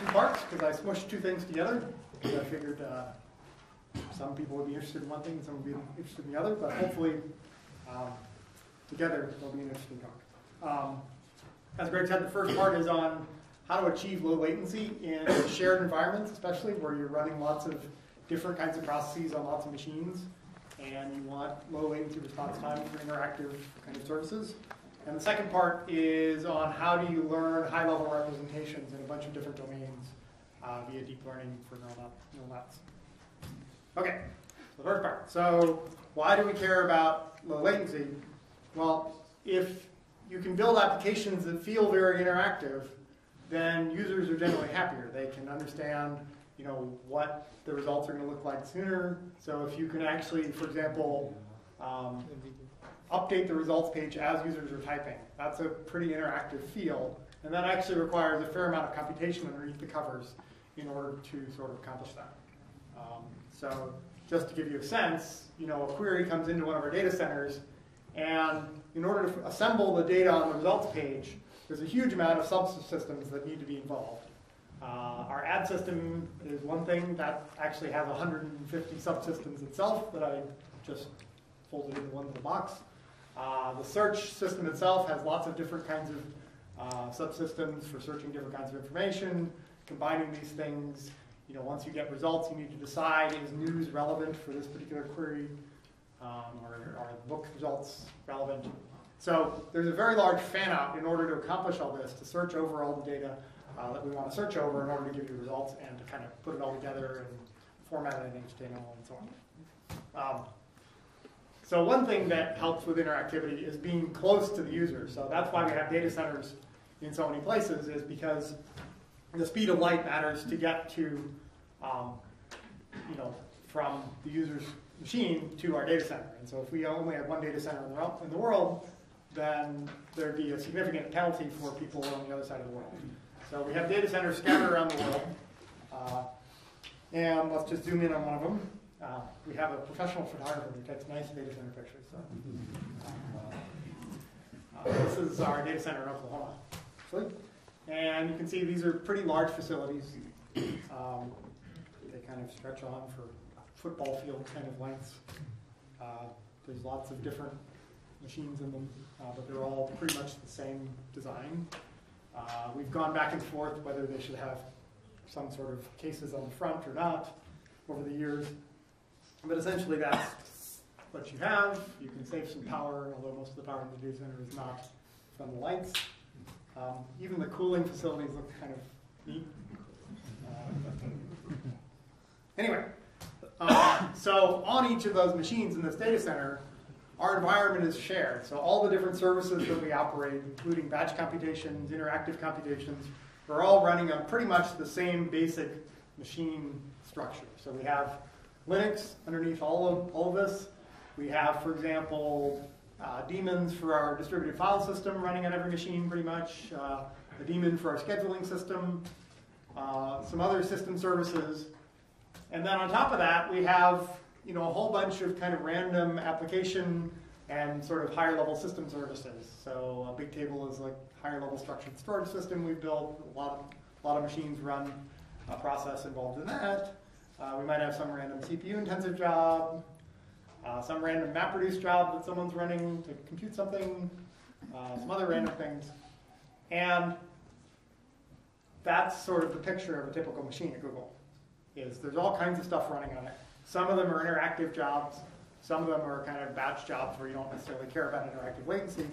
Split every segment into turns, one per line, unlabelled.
two parts because I smushed two things together. Because I figured some people would be interested in one thing and some would be interested in the other, but hopefully together they'll be an interesting talk. As Greg said, the first part is on how to achieve low latency in shared environments, especially where you're running lots of different kinds of processes on lots of machines, and you want low latency response time for interactive kind of services. And the second part is on how do you learn high-level representations in a bunch of different domains via deep learning for neural nets. Okay, so the first part. So why do we care about low latency? Well, if you can build applications that feel very interactive, then users are generally happier. They can understand, what the results are going to look like sooner. So if you can actually, for example, update the results page as users are typing, that's a pretty interactive feel. And that actually requires a fair amount of computation underneath the covers in order to sort of accomplish that. So just to give you a sense, a query comes into one of our data centers, and in order to assemble the data on the results page, there's a huge amount of subsystems that need to be involved. Our ad system is one thing that actually has 150 subsystems itself that I just folded into one little box. The search system itself has lots of different kinds of subsystems for searching different kinds of information, combining these things. Once you get results, you need to decide, is news relevant for this particular query? Or are book results relevant? So there's a very large fan out in order to accomplish all this, to search over all the data that we want to search over in order to give you results and to kind of put it all together and format it in HTML and so on. So one thing that helps with interactivity is being close to the user. So that's why we have data centers in so many places, is because the speed of light matters to get to, from the user's machine to our data center. And so if we only had one data center in the world, then there'd be a significant penalty for people on the other side of the world. So we have data centers scattered around the world. And let's just zoom in on one of them. We have a professional photographer who takes nice data center pictures. So. This is our data center in Oklahoma, actually. And you can see these are pretty large facilities. They kind of stretch on for football field kind of lengths. There's lots of different machines in them, but they're all pretty much the same design. We've gone back and forth whether they should have some sort of cases on the front or not over the years. But essentially that's what you have. You can save some power, although most of the power in the data center is not from the lights. Even the cooling facilities look kind of neat. Anyway, so on each of those machines in this data center, our environment is shared. So all the different services that we operate, including batch computations, interactive computations, are all running on pretty much the same basic machine structure. So we have Linux underneath all of this. We have, for example, daemons for our distributed file system running on every machine pretty much, a daemon for our scheduling system, some other system services. And then on top of that, we have a whole bunch of kind of random application and sort of higher level system services. So a Bigtable is like higher level structured storage system we've built. A lot of machines run a process involved in that. We might have some random CPU intensive job, some random MapReduce job that someone's running to compute something, some other random things. And that's sort of the picture of a typical machine at Google. There's all kinds of stuff running on it. Some of them are interactive jobs. Some of them are kind of batch jobs where you don't necessarily care about interactive latency.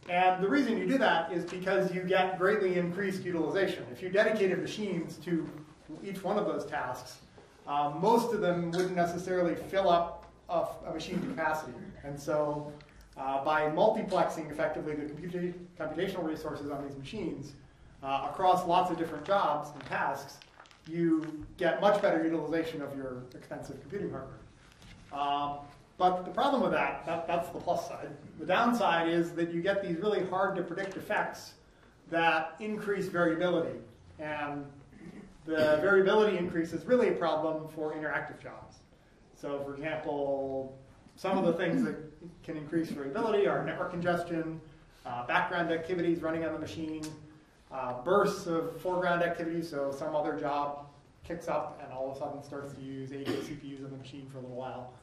And the reason you do that is because you get greatly increased utilization. If you dedicated machines to each one of those tasks, most of them wouldn't necessarily fill up a machine capacity. And so by multiplexing effectively the computational resources on these machines across lots of different jobs and tasks, you get much better utilization of your expensive computing hardware. But the problem with that's the plus side. The downside is that you get these really hard to predict effects that increase variability. And the variability increase is really a problem for interactive jobs. So for example, some of the things that can increase variability are network congestion, background activities running on the machine, bursts of foreground activity, so some other job kicks up and all of a sudden starts to use 80 CPUs on the machine for a little while.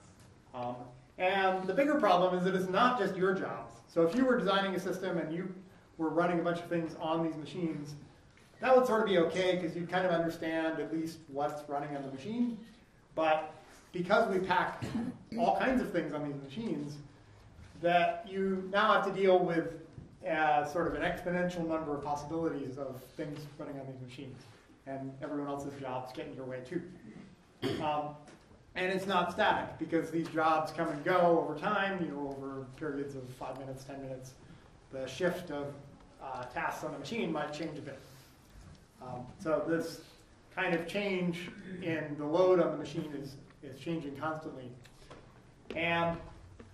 And the bigger problem is that it's not just your jobs. So if you were designing a system and you were running a bunch of things on these machines, that would sort of be okay because you'd kind of understand at least what's running on the machine. But because we pack all kinds of things on these machines, that you now have to deal with sort of an exponential number of possibilities of things running on these machines. And everyone else's jobs get in your way too. And it's not static because these jobs come and go over time, over periods of 5 minutes, 10 minutes. The shift of tasks on the machine might change a bit. So this kind of change in the load on the machine is changing constantly. And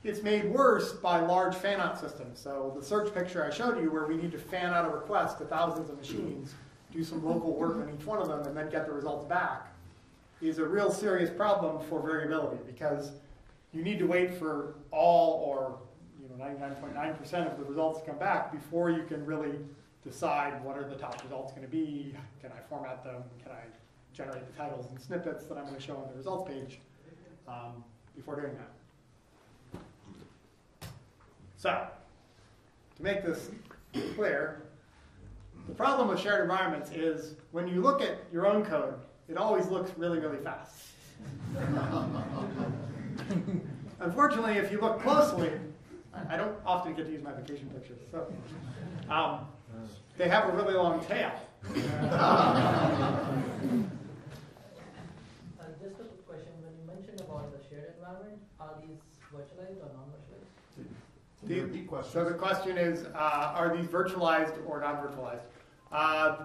it's made worse by large fan-out systems. So the search picture I showed you where we need to fan out a request to thousands of machines, do some local work on each one of them, and then get the results back, is a real serious problem for variability because you need to wait for all or 99.9% of the results to come back before you can really decide what are the top results going to be. Can I format them? Can I generate the titles and snippets that I'm going to show on the results page before doing that? So, to make this clear, the problem with shared environments is when you look at your own code, it always looks really, really fast. Unfortunately, if you look closely, I don't often get to use my vacation pictures, so they have a really long tail.
Just a quick question. When you mentioned about the shared environment, are these virtualized or non-virtualized?
So the question is, are these virtualized or non-virtualized?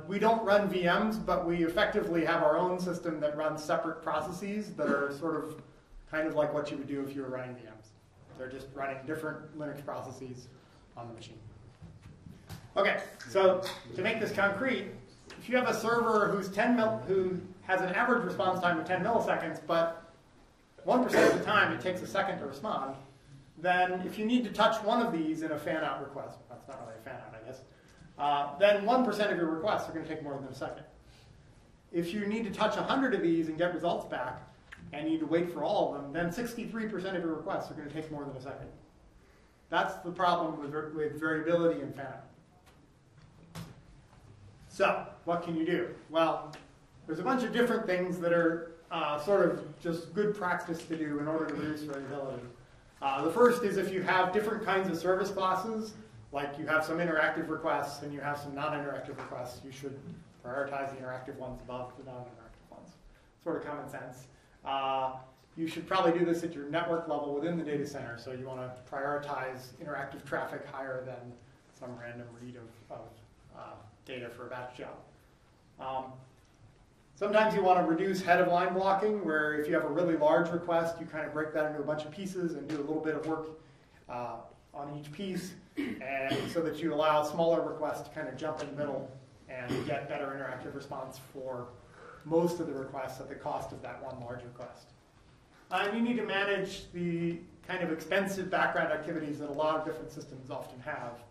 We don't run VMs, but we effectively have our own system that runs separate processes that are sort of kind of like what you would do if you were running VMs. They're just running different Linux processes on the machine. Okay, so to make this concrete, if you have a server who has an average response time of 10 milliseconds, but 1% of the time it takes a second to respond, then if you need to touch one of these in a fan-out request, that's not really a fan-out, I guess, then 1% of your requests are going to take more than a second. If you need to touch 100 of these and get results back, and you need to wait for all of them, then 63% of your requests are going to take more than a second. That's the problem with variability and fan-out. So, what can you do? Well, there's a bunch of different things that are sort of just good practice to do in order to reduce variability. The first is if you have different kinds of service classes, like you have some interactive requests and you have some non-interactive requests, you should prioritize the interactive ones above the non-interactive ones. Sort of common sense. You should probably do this at your network level within the data center, so you want to prioritize interactive traffic higher than some random read of data for a batch job. Sometimes you want to reduce head-of-line blocking, where if you have a really large request, you kind of break that into a bunch of pieces and do a little bit of work on each piece, and so that you allow smaller requests to kind of jump in the middle and get better interactive response for most of the requests at the cost of that one large request. And you need to manage the kind of expensive background activities that a lot of different systems often have.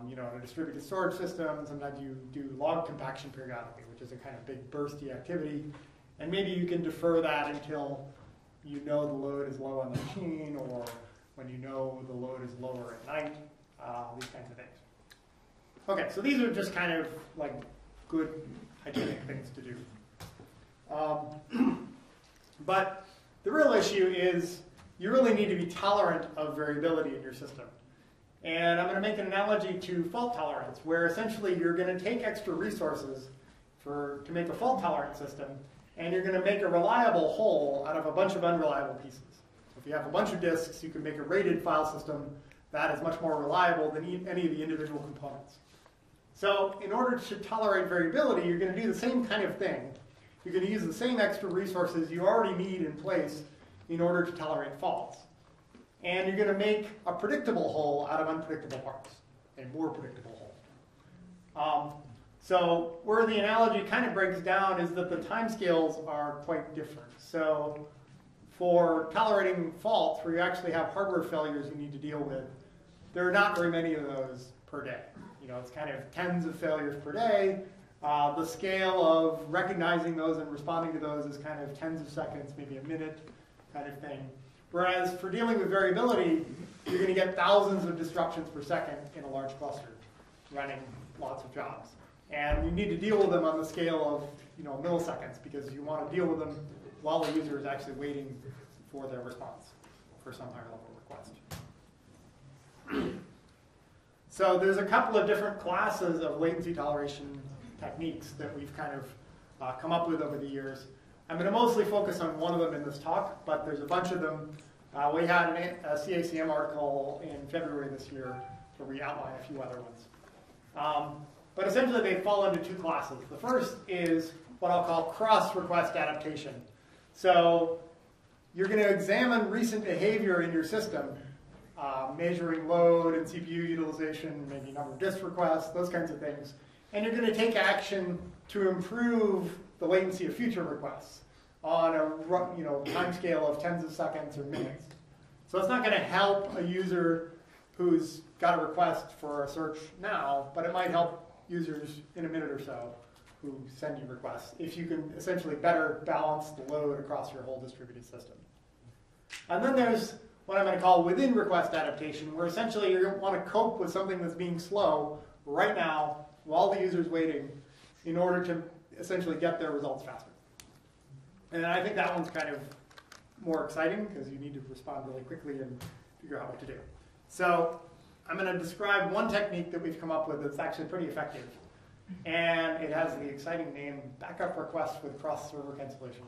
In a distributed storage system, sometimes you do log compaction periodically, which is a kind of big bursty activity. And maybe you can defer that until you know the load is low on the machine, or when you know the load is lower at night, these kinds of things. Okay, so these are just kind of like good hygienic things to do. But the real issue is you really need to be tolerant of variability in your system. And I'm going to make an analogy to fault tolerance, where essentially you're going to take extra resources to make a fault-tolerant system, and you're going to make a reliable whole out of a bunch of unreliable pieces. So if you have a bunch of disks, you can make a rated file system that is much more reliable than any of the individual components. So in order to tolerate variability, you're going to do the same kind of thing. You're going to use the same extra resources you already need in place in order to tolerate faults. And you're going to make a predictable whole out of unpredictable parts, a more predictable whole. So where the analogy kind of breaks down is that the timescales are quite different. So for tolerating faults, where you actually have hardware failures you need to deal with, there are not very many of those per day. it's kind of tens of failures per day. The scale of recognizing those and responding to those is kind of tens of seconds, maybe a minute kind of thing. Whereas for dealing with variability, you're going to get thousands of disruptions per second in a large cluster running lots of jobs. And you need to deal with them on the scale of milliseconds, because you want to deal with them while the user is actually waiting for their response for some higher level request. So there's a couple of different classes of latency toleration techniques that we've kind of come up with over the years. I'm going to mostly focus on one of them in this talk, but there's a bunch of them. We had a CACM article in February this year where we outline a few other ones. But essentially they fall into two classes. The first is what I'll call cross-request adaptation. So you're going to examine recent behavior in your system, measuring load and CPU utilization, maybe number of disk requests, those kinds of things. And you're going to take action to improve the latency of future requests on a time scale of tens of seconds or minutes. So it's not going to help a user who's got a request for a search now, but it might help users in a minute or so who send you requests if you can essentially better balance the load across your whole distributed system. And then there's what I'm going to call within request adaptation, where essentially you're going to want to cope with something that's being slow right now while the user's waiting in order to essentially get their results faster. And I think that one's kind of more exciting because you need to respond really quickly and figure out what to do. So I'm going to describe one technique that we've come up with that's actually pretty effective. And it has the exciting name, backup request with cross-server cancellation.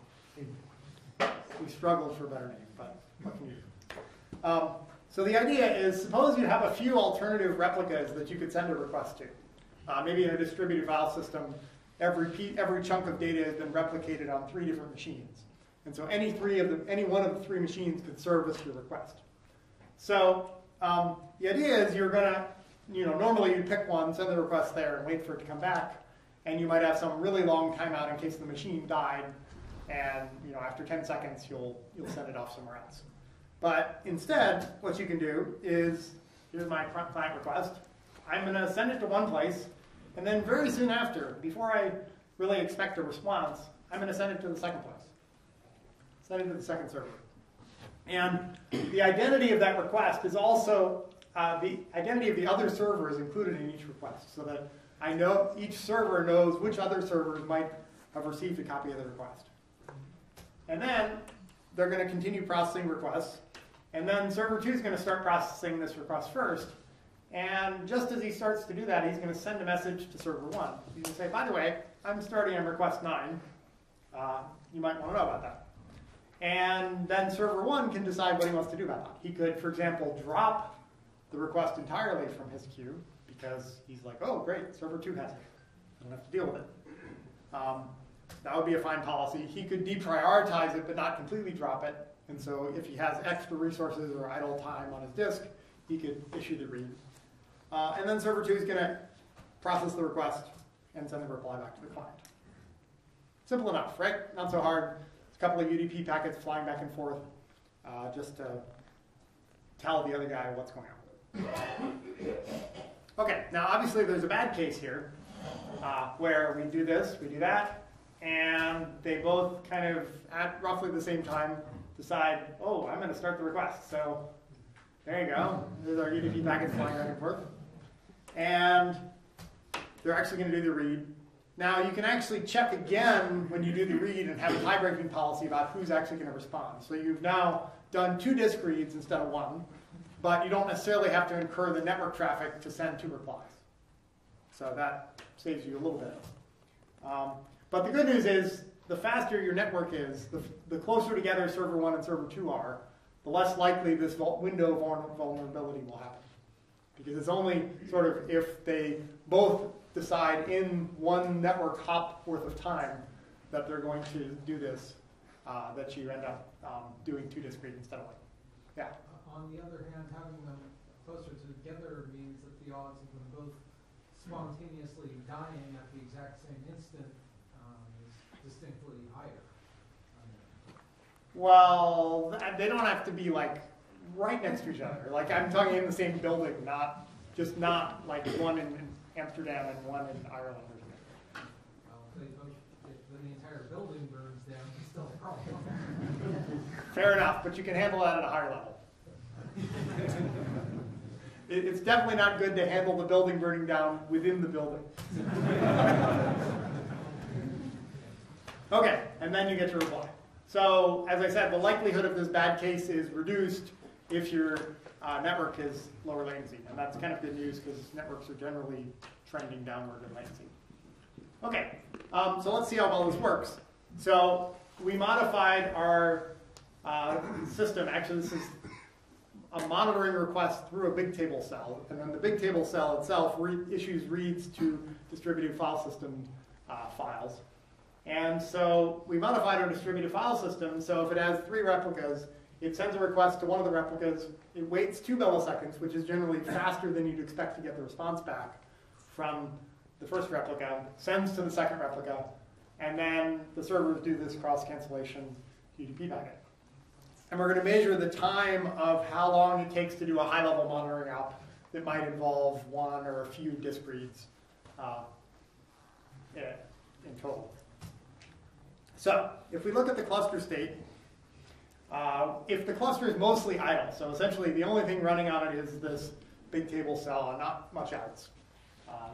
We struggled for a better name, but what can you do? So the idea is, suppose you have a few alternative replicas that you could send a request to. Maybe in a distributed file system, every chunk of data has been replicated on 3 different machines. And so any one of the 3 machines could service your request. So the idea is you're going to, normally you pick one, send the request there, and wait for it to come back. And you might have some really long timeout in case the machine died. And after 10 seconds, you'll send it off somewhere else. But instead, what you can do is, here's my client request. I'm going to send it to one place. And then very soon after, before I really expect a response, I'm going to send it to the second place. Send it to the second server. And the identity of that request is also the identity of the other servers included in each request, so that I know each server knows which other servers might have received a copy of the request. And then they're going to continue processing requests. And then server 2 is going to start processing this request first. And just as he starts to do that, he's going to send a message to server 1. He's going to say, by the way, I'm starting on request 9. You might want to know about that. And then server 1 can decide what he wants to do about that. He could, for example, drop the request entirely from his queue because he's like, oh, great, server 2 has it. I don't have to deal with it. That would be a fine policy. He could deprioritize it but not completely drop it. And so if he has extra resources or idle time on his disk, he could issue the read. And then server 2 is going to process the request and send the reply back to the client. Simple enough, right? Not so hard. It's a couple of UDP packets flying back and forth just to tell the other guy what's going on. Okay, now obviously there's a bad case here where we do this, we do that, and they both kind of at roughly the same time decide, oh, I'm going to start the request. So there you go. There's our UDP packets flying back and forth. And they're actually going to do the read. Now, you can actually check again when you do the read and have a tie-breaking policy about who's actually going to respond. So you've now done 2 disk reads instead of 1, but you don't necessarily have to incur the network traffic to send 2 replies. So that saves you a little bit. But the good news is, the faster your network is, the closer together server 1 and server 2 are, the less likely this window vulnerability will happen. Because it's only sort of if they both decide in one network hop worth of time that they're going to do this, that you end up doing 2 disk reads instead of 1. Yeah?
On the other hand, having them closer together means that the odds of them both spontaneously dying at the exact same instant is distinctly higher.
Well, they don't have to be like right next to each other. Like I'm talking in the same building, not like one in Amsterdam and one in Ireland or something.
If the entire building burns down, it's still a problem.
Fair enough, but you can handle that at a higher level. It's definitely not good to handle the building burning down within the building. Okay, and then you get to reply. So, as I said, the likelihood of this bad case is reduced if your network is lower latency. And that's kind of good news because networks are generally trending downward in latency. Okay, so let's see how well this works. So we modified our system. Actually, this is a monitoring request through a big table cell. And then the big table cell itself issues reads to distributed file system files. And so we modified our distributed file system, so if it has 3 replicas, it sends a request to one of the replicas. It waits 2 milliseconds, which is generally faster than you'd expect to get the response back from the first replica, sends to the second replica, and then the servers do this cross-cancellation UDP packet. And we're going to measure the time of how long it takes to do a high-level monitoring app that might involve one or a few disk reads in total. So if we look at the cluster state, if the cluster is mostly idle, so essentially the only thing running on it is this big table cell and not much else.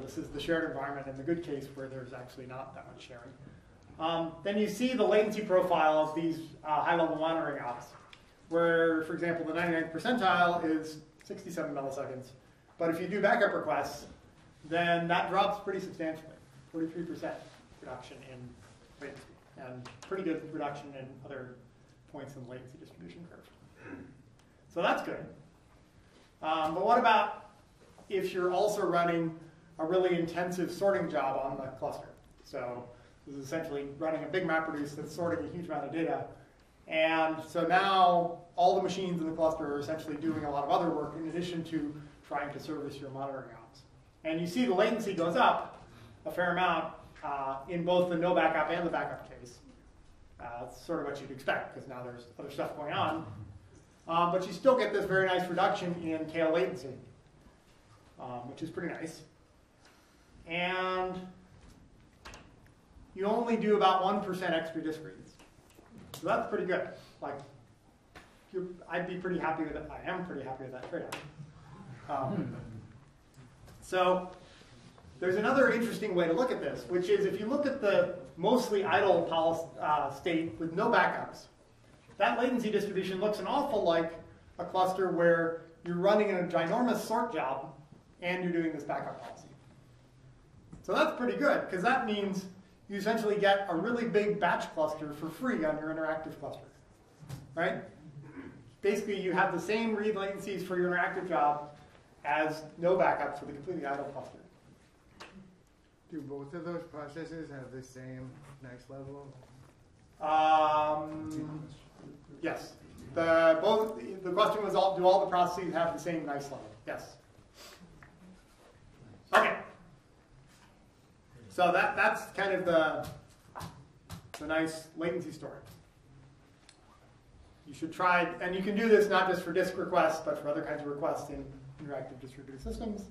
This is the shared environment in the good case where there's actually not that much sharing. Then you see the latency profile of these high-level monitoring apps, where, for example, the 99th percentile is 67 milliseconds. But if you do backup requests, then that drops pretty substantially, 43% reduction in latency, and pretty good reduction in other points in the latency distribution curve. So that's good. But what about if you're also running a really intensive sorting job on the cluster? So this is essentially running a big MapReduce that's sorting a huge amount of data. And so now all the machines in the cluster are essentially doing a lot of other work in addition to trying to service your monitoring apps. And you see the latency goes up a fair amount in both the no backup and the backup case. That's sort of what you'd expect because now there's other stuff going on. But you still get this very nice reduction in tail latency, which is pretty nice. And you only do about 1% extra disk reads. So that's pretty good. Like, I'd be pretty happy with it. I am pretty happy with that trade-off. So there's another interesting way to look at this, which is if you look at the mostly idle state with no backups, that latency distribution looks an awful like a cluster where you're running a ginormous sort job and you're doing this backup policy. So that's pretty good, because that means you essentially get a really big batch cluster for free on your interactive cluster, right? Basically, you have the same read latencies for your interactive job as no backups for the completely idle cluster.
Do both of those processes have the same next level?
Yes. The question was, do all the processes have the same nice level? Yes. Okay. So that's kind of the nice latency story. You should try, and you can do this not just for disk requests, but for other kinds of requests in interactive distributed systems.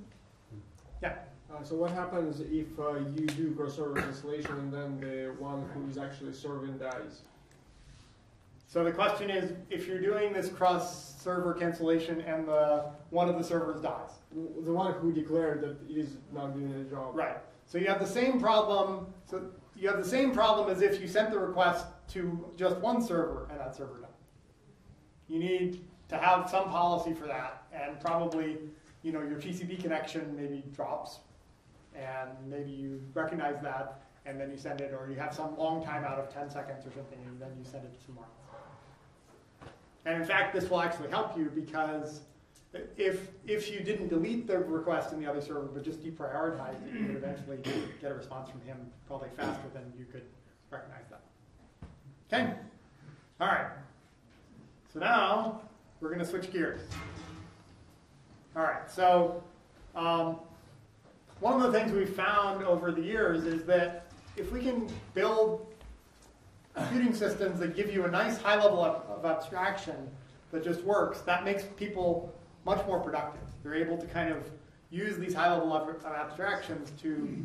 Yeah.
So what happens if you do cross-server cancellation and then the one who is actually serving dies?
So the question is, if you're doing this cross-server cancellation and one of the servers dies.
The one who declared that it is not doing the job.
Right. So you have the same problem. So you have the same problem as if you sent the request to just one server and that server died. You need to have some policy for that, and probably, you know, your TCP connection maybe drops, and maybe you recognize that, and then you send it, or you have some long timeout of 10 seconds or something, and then you send it to someone else. And in fact, this will actually help you because if you didn't delete the request in the other server but just deprioritized it, you would eventually get a response from him probably faster than you could recognize that. Okay? All right. So now we're going to switch gears. All right. So one of the things we've found over the years is that if we can build computing systems that give you a nice high level of abstraction that just works, that makes people much more productive. They're able to kind of use these high level of abstractions to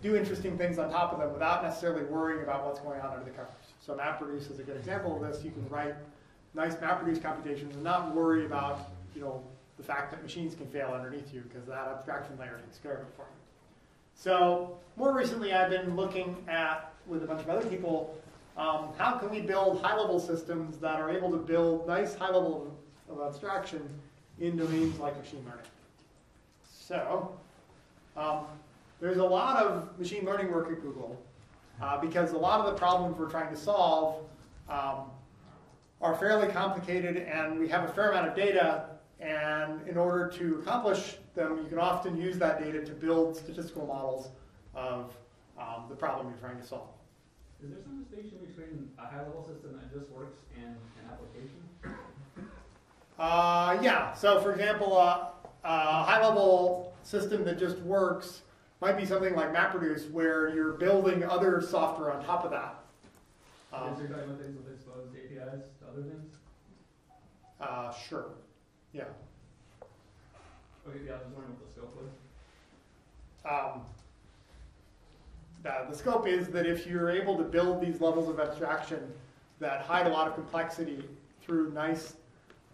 do interesting things on top of them without necessarily worrying about what's going on under the covers. So MapReduce is a good example of this. You can write nice MapReduce computations and not worry about the fact that machines can fail underneath you, because that abstraction layer takes care of it for you. So more recently, I've been looking at, with a bunch of other people, how can we build high-level systems that are able to build nice high level of abstraction in domains like machine learning. So there's a lot of machine learning work at Google because a lot of the problems we're trying to solve are fairly complicated, and we have a fair amount of data, and in order to accomplish them, you can often use that data to build statistical models of the problem you're trying to solve.
Is there some distinction between a high-level system that just works and an application?
Yeah, so for example, a high-level system that just works might be something like MapReduce, where you're building other software on top of that.
So you're talking about things with exposed APIs to other things?
Sure, yeah.
Okay, yeah, I was wondering what the scope was.
The scope is that if you're able to build these levels of abstraction that hide a lot of complexity through nice,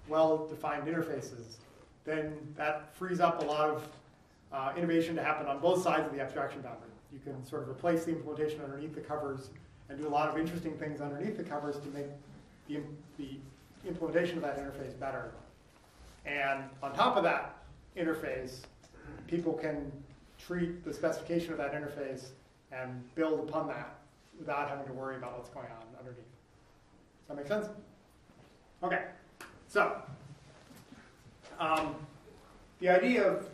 well-defined interfaces, then that frees up a lot of innovation to happen on both sides of the abstraction boundary. You can sort of replace the implementation underneath the covers and do a lot of interesting things underneath the covers to make the implementation of that interface better. And on top of that interface, people can treat the specification of that interface and build upon that without having to worry about what's going on underneath. Does that make sense? Okay, so the idea of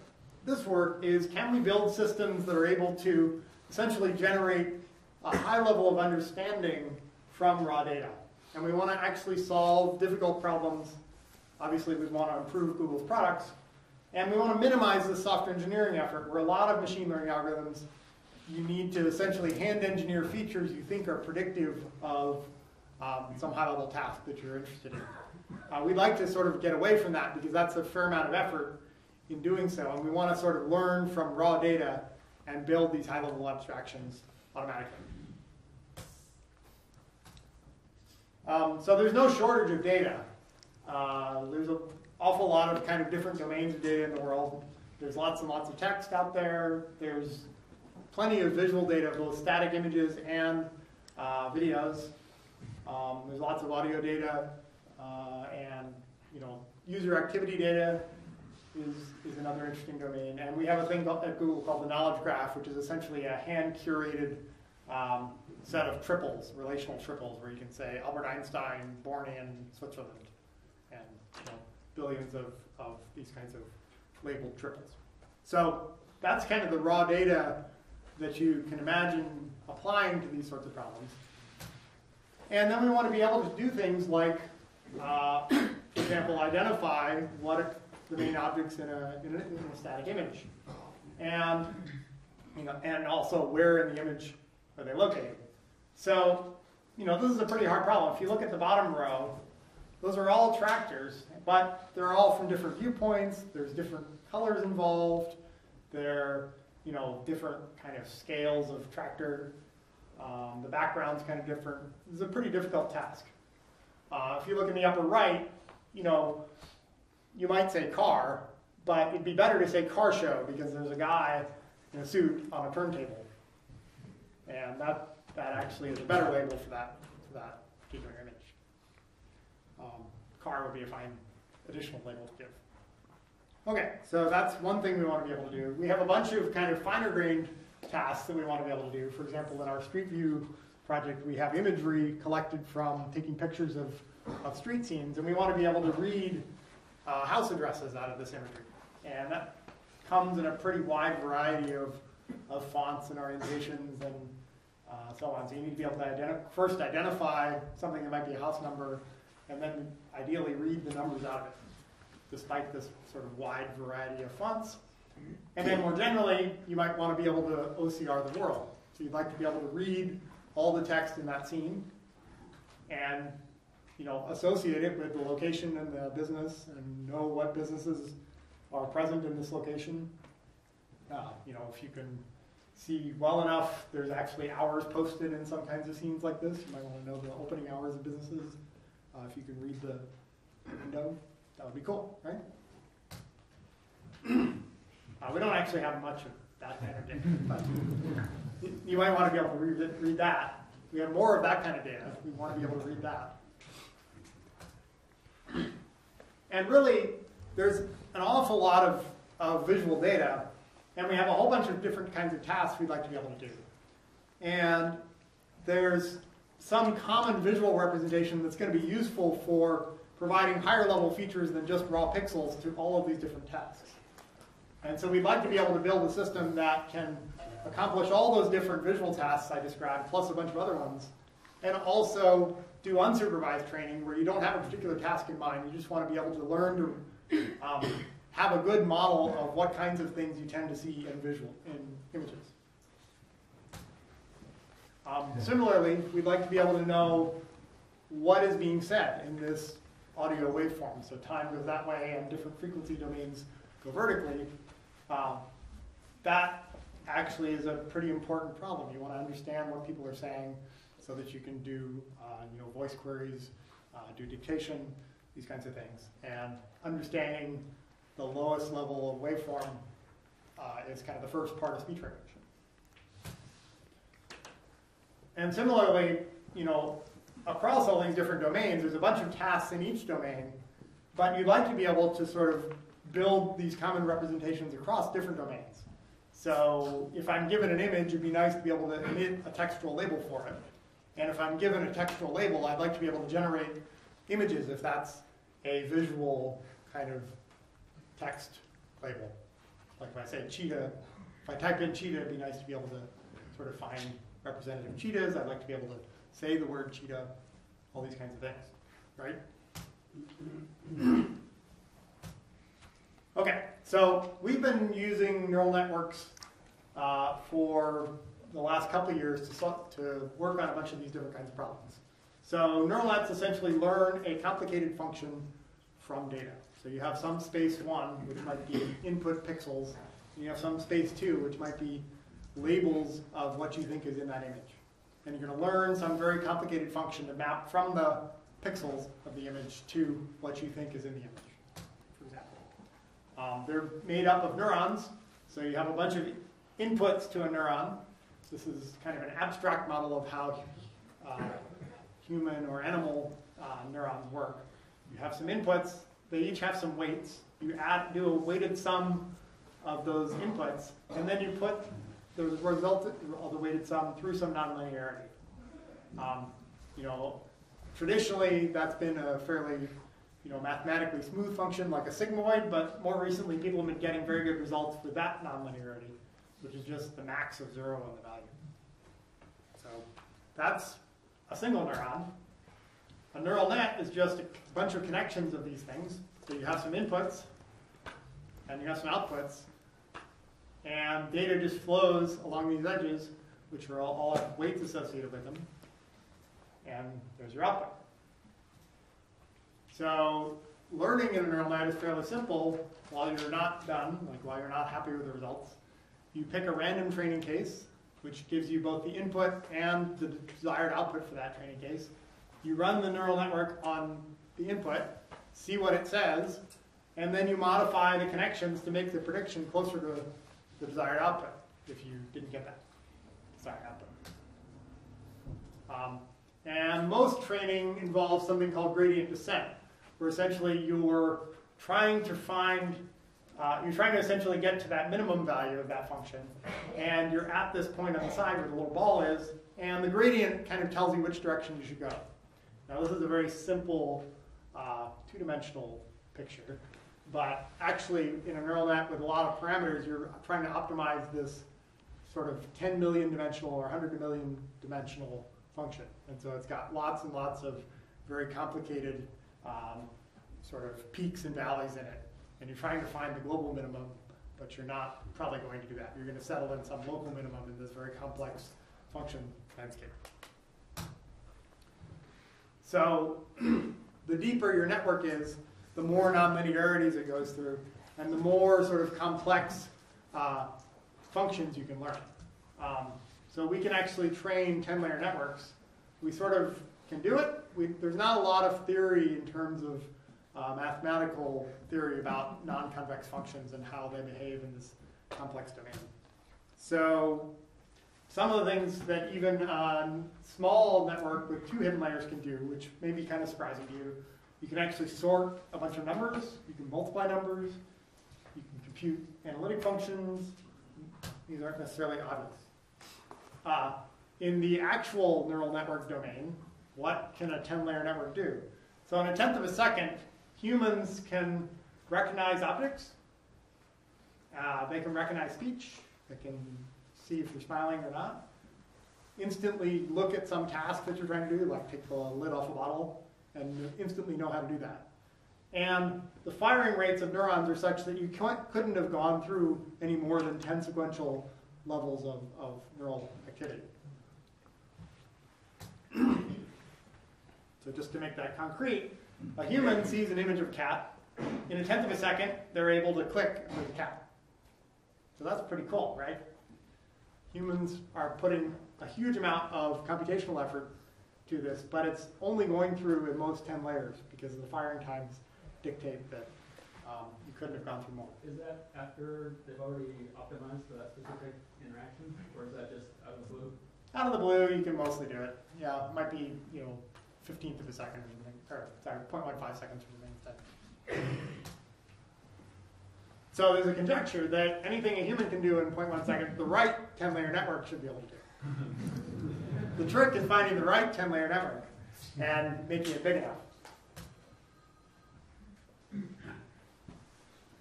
this work is, can we build systems that are able to essentially generate a high level of understanding from raw data? And we want to actually solve difficult problems. Obviously, we want to improve Google's products. And we want to minimize the software engineering effort, where a lot of machine learning algorithms, you need to essentially hand engineer features you think are predictive of some high-level task that you're interested in. We'd like to sort of get away from that, because that's a fair amount of effort in doing so. And we want to sort of learn from raw data and build these high-level abstractions automatically. So there's no shortage of data. There's an awful lot of kind of different domains of data in the world. There's lots and lots of text out there. There's plenty of visual data, both static images and videos. There's lots of audio data, and user activity data is another interesting domain. And we have a thing at Google called the knowledge graph, which is essentially a hand-curated set of triples, relational triples, where you can say Albert Einstein, born in Switzerland, and billions of these kinds of labeled triples. So that's kind of the raw data that you can imagine applying to these sorts of problems. And then we want to be able to do things like, for example, identify what are the main objects in a static image, and and also where in the image are they located. So this is a pretty hard problem. If you look at the bottom row, those are all tractors, but they're all from different viewpoints. There's different colors involved. There are different kind of scales of tractor. The background's kind of different. This is a pretty difficult task. If you look in the upper right, you might say car, but it'd be better to say car show, because there's a guy in a suit on a turntable. And that actually is a better label for that particular image. Car would be a fine additional label to give. Okay, so that's one thing we want to be able to do. We have a bunch of kind of finer-grained tasks that we want to be able to do. For example, in our Street View project, we have imagery collected from taking pictures of street scenes, and we want to be able to read house addresses out of this imagery. And that comes in a pretty wide variety of fonts and orientations and so on. So you need to be able to first identify something that might be a house number, and then ideally read the numbers out of it, despite this sort of wide variety of fonts. And then more generally, you might want to be able to OCR the world. So you'd like to be able to read all the text in that scene and associate it with the location and the business, and know what businesses are present in this location. You know, if you can see well enough, there's actually hours posted in some kinds of scenes like this. You might want to know the opening hours of businesses. If you can read the window, that would be cool, right? We don't actually have much of that kind of data, but you might want to be able to read that. We have more of that kind of data. We want to be able to read that. And really, there's an awful lot of visual data, and we have a whole bunch of different kinds of tasks we'd like to be able to do. And there's some common visual representation that's going to be useful for providing higher level features than just raw pixels to all of these different tasks. And so we'd like to be able to build a system that can accomplish all those different visual tasks I described, plus a bunch of other ones, and also do unsupervised training where you don't have a particular task in mind. You just want to be able to learn to have a good model of what kinds of things you tend to see in images. Similarly, we'd like to be able to know what is being said in this audio waveform. So time goes that way and different frequency domains go vertically. That actually is a pretty important problem. You want to understand what people are saying so that you can do voice queries, do dictation, these kinds of things. And understanding the lowest level of waveform is kind of the first part of speech recognition. And similarly, across all these different domains, there's a bunch of tasks in each domain, but you'd like to be able to sort of build these common representations across different domains. So if I'm given an image, it'd be nice to be able to emit a textual label for it. And if I'm given a textual label, I'd like to be able to generate images if that's a visual kind of text label. Like if I say cheetah, if I type in cheetah, it'd be nice to be able to sort of find representative cheetahs. I'd like to be able to say the word cheetah, all these kinds of things, right? Okay, so we've been using neural networks for the last couple of years to work on a bunch of these different kinds of problems. So neural nets essentially learn a complicated function from data. So you have some space 1, which might be input pixels, and you have some space 2, which might be labels of what you think is in that image. And you're going to learn some very complicated function to map from the pixels of the image to what you think is in the image, for example. They're made up of neurons, so you have a bunch of inputs to a neuron. This is kind of an abstract model of how human or animal neurons work. You have some inputs. They each have some weights. You do a weighted sum of those inputs, and then you put the result of the weighted sum through some nonlinearity. Traditionally, that's been a fairly mathematically smooth function like a sigmoid, but more recently people have been getting very good results with that nonlinearity, which is just the max of 0 on the value. So that's a single neuron. A neural net is just a bunch of connections of these things. So you have some inputs, and you have some outputs, and data just flows along these edges, which are all have weights associated with them, and there's your output. So learning in a neural net is fairly simple while you're not done, like while you're not happy with the results. You pick a random training case, which gives you both the input and the desired output for that training case. You run the neural network on the input, see what it says, and then you modify the connections to make the prediction closer to the desired output if you didn't get that desired output. And most training involves something called gradient descent, where essentially you're trying to essentially get to that minimum value of that function, and you're at this point on the side where the little ball is, and the gradient kind of tells you which direction you should go. Now this is a very simple two-dimensional picture, but actually in a neural net with a lot of parameters, you're trying to optimize this sort of 10 million dimensional or 100 million dimensional function. And so it's got lots and lots of very complicated sort of peaks and valleys in it. And you're trying to find the global minimum, but you're not probably going to do that. You're going to settle in some local minimum in this very complex function landscape. So the deeper your network is, the more nonlinearities it goes through, and the more sort of complex functions you can learn. So we can actually train 10-layer networks. We sort of can do it. There's not a lot of theory in terms of mathematical theory about non-convex functions and how they behave in this complex domain. So some of the things that even a small network with 2 hidden layers can do, which may be kind of surprising to you, you can actually sort a bunch of numbers, you can multiply numbers, you can compute analytic functions. These aren't necessarily obvious. In the actual neural network domain, what can a 10-layer network do? So in 1/10 of a second, humans can recognize objects. They can recognize speech. They can see if you're smiling or not. Instantly look at some task that you're trying to do, like take the lid off a bottle, and instantly know how to do that. And the firing rates of neurons are such that you couldn't have gone through any more than 10 sequential levels of neural activity. So just to make that concrete, a human sees an image of a cat. In 1/10 of a second, they're able to click with the cat. So that's pretty cool, right? Humans are putting a huge amount of computational effort to this, but it's only going through at most 10 layers because the firing times dictate that you couldn't have gone through more.
Is that after they've already optimized for that specific interaction, or is that just out of the blue?
Out of the blue, you can mostly do it. Yeah, it might be 1/15 of a second or something, or sorry, 0.15 seconds or something instead. So there's a conjecture that anything a human can do in 0.1 seconds, the right 10-layer network should be able to do. The trick is finding the right 10-layer network and making it big enough.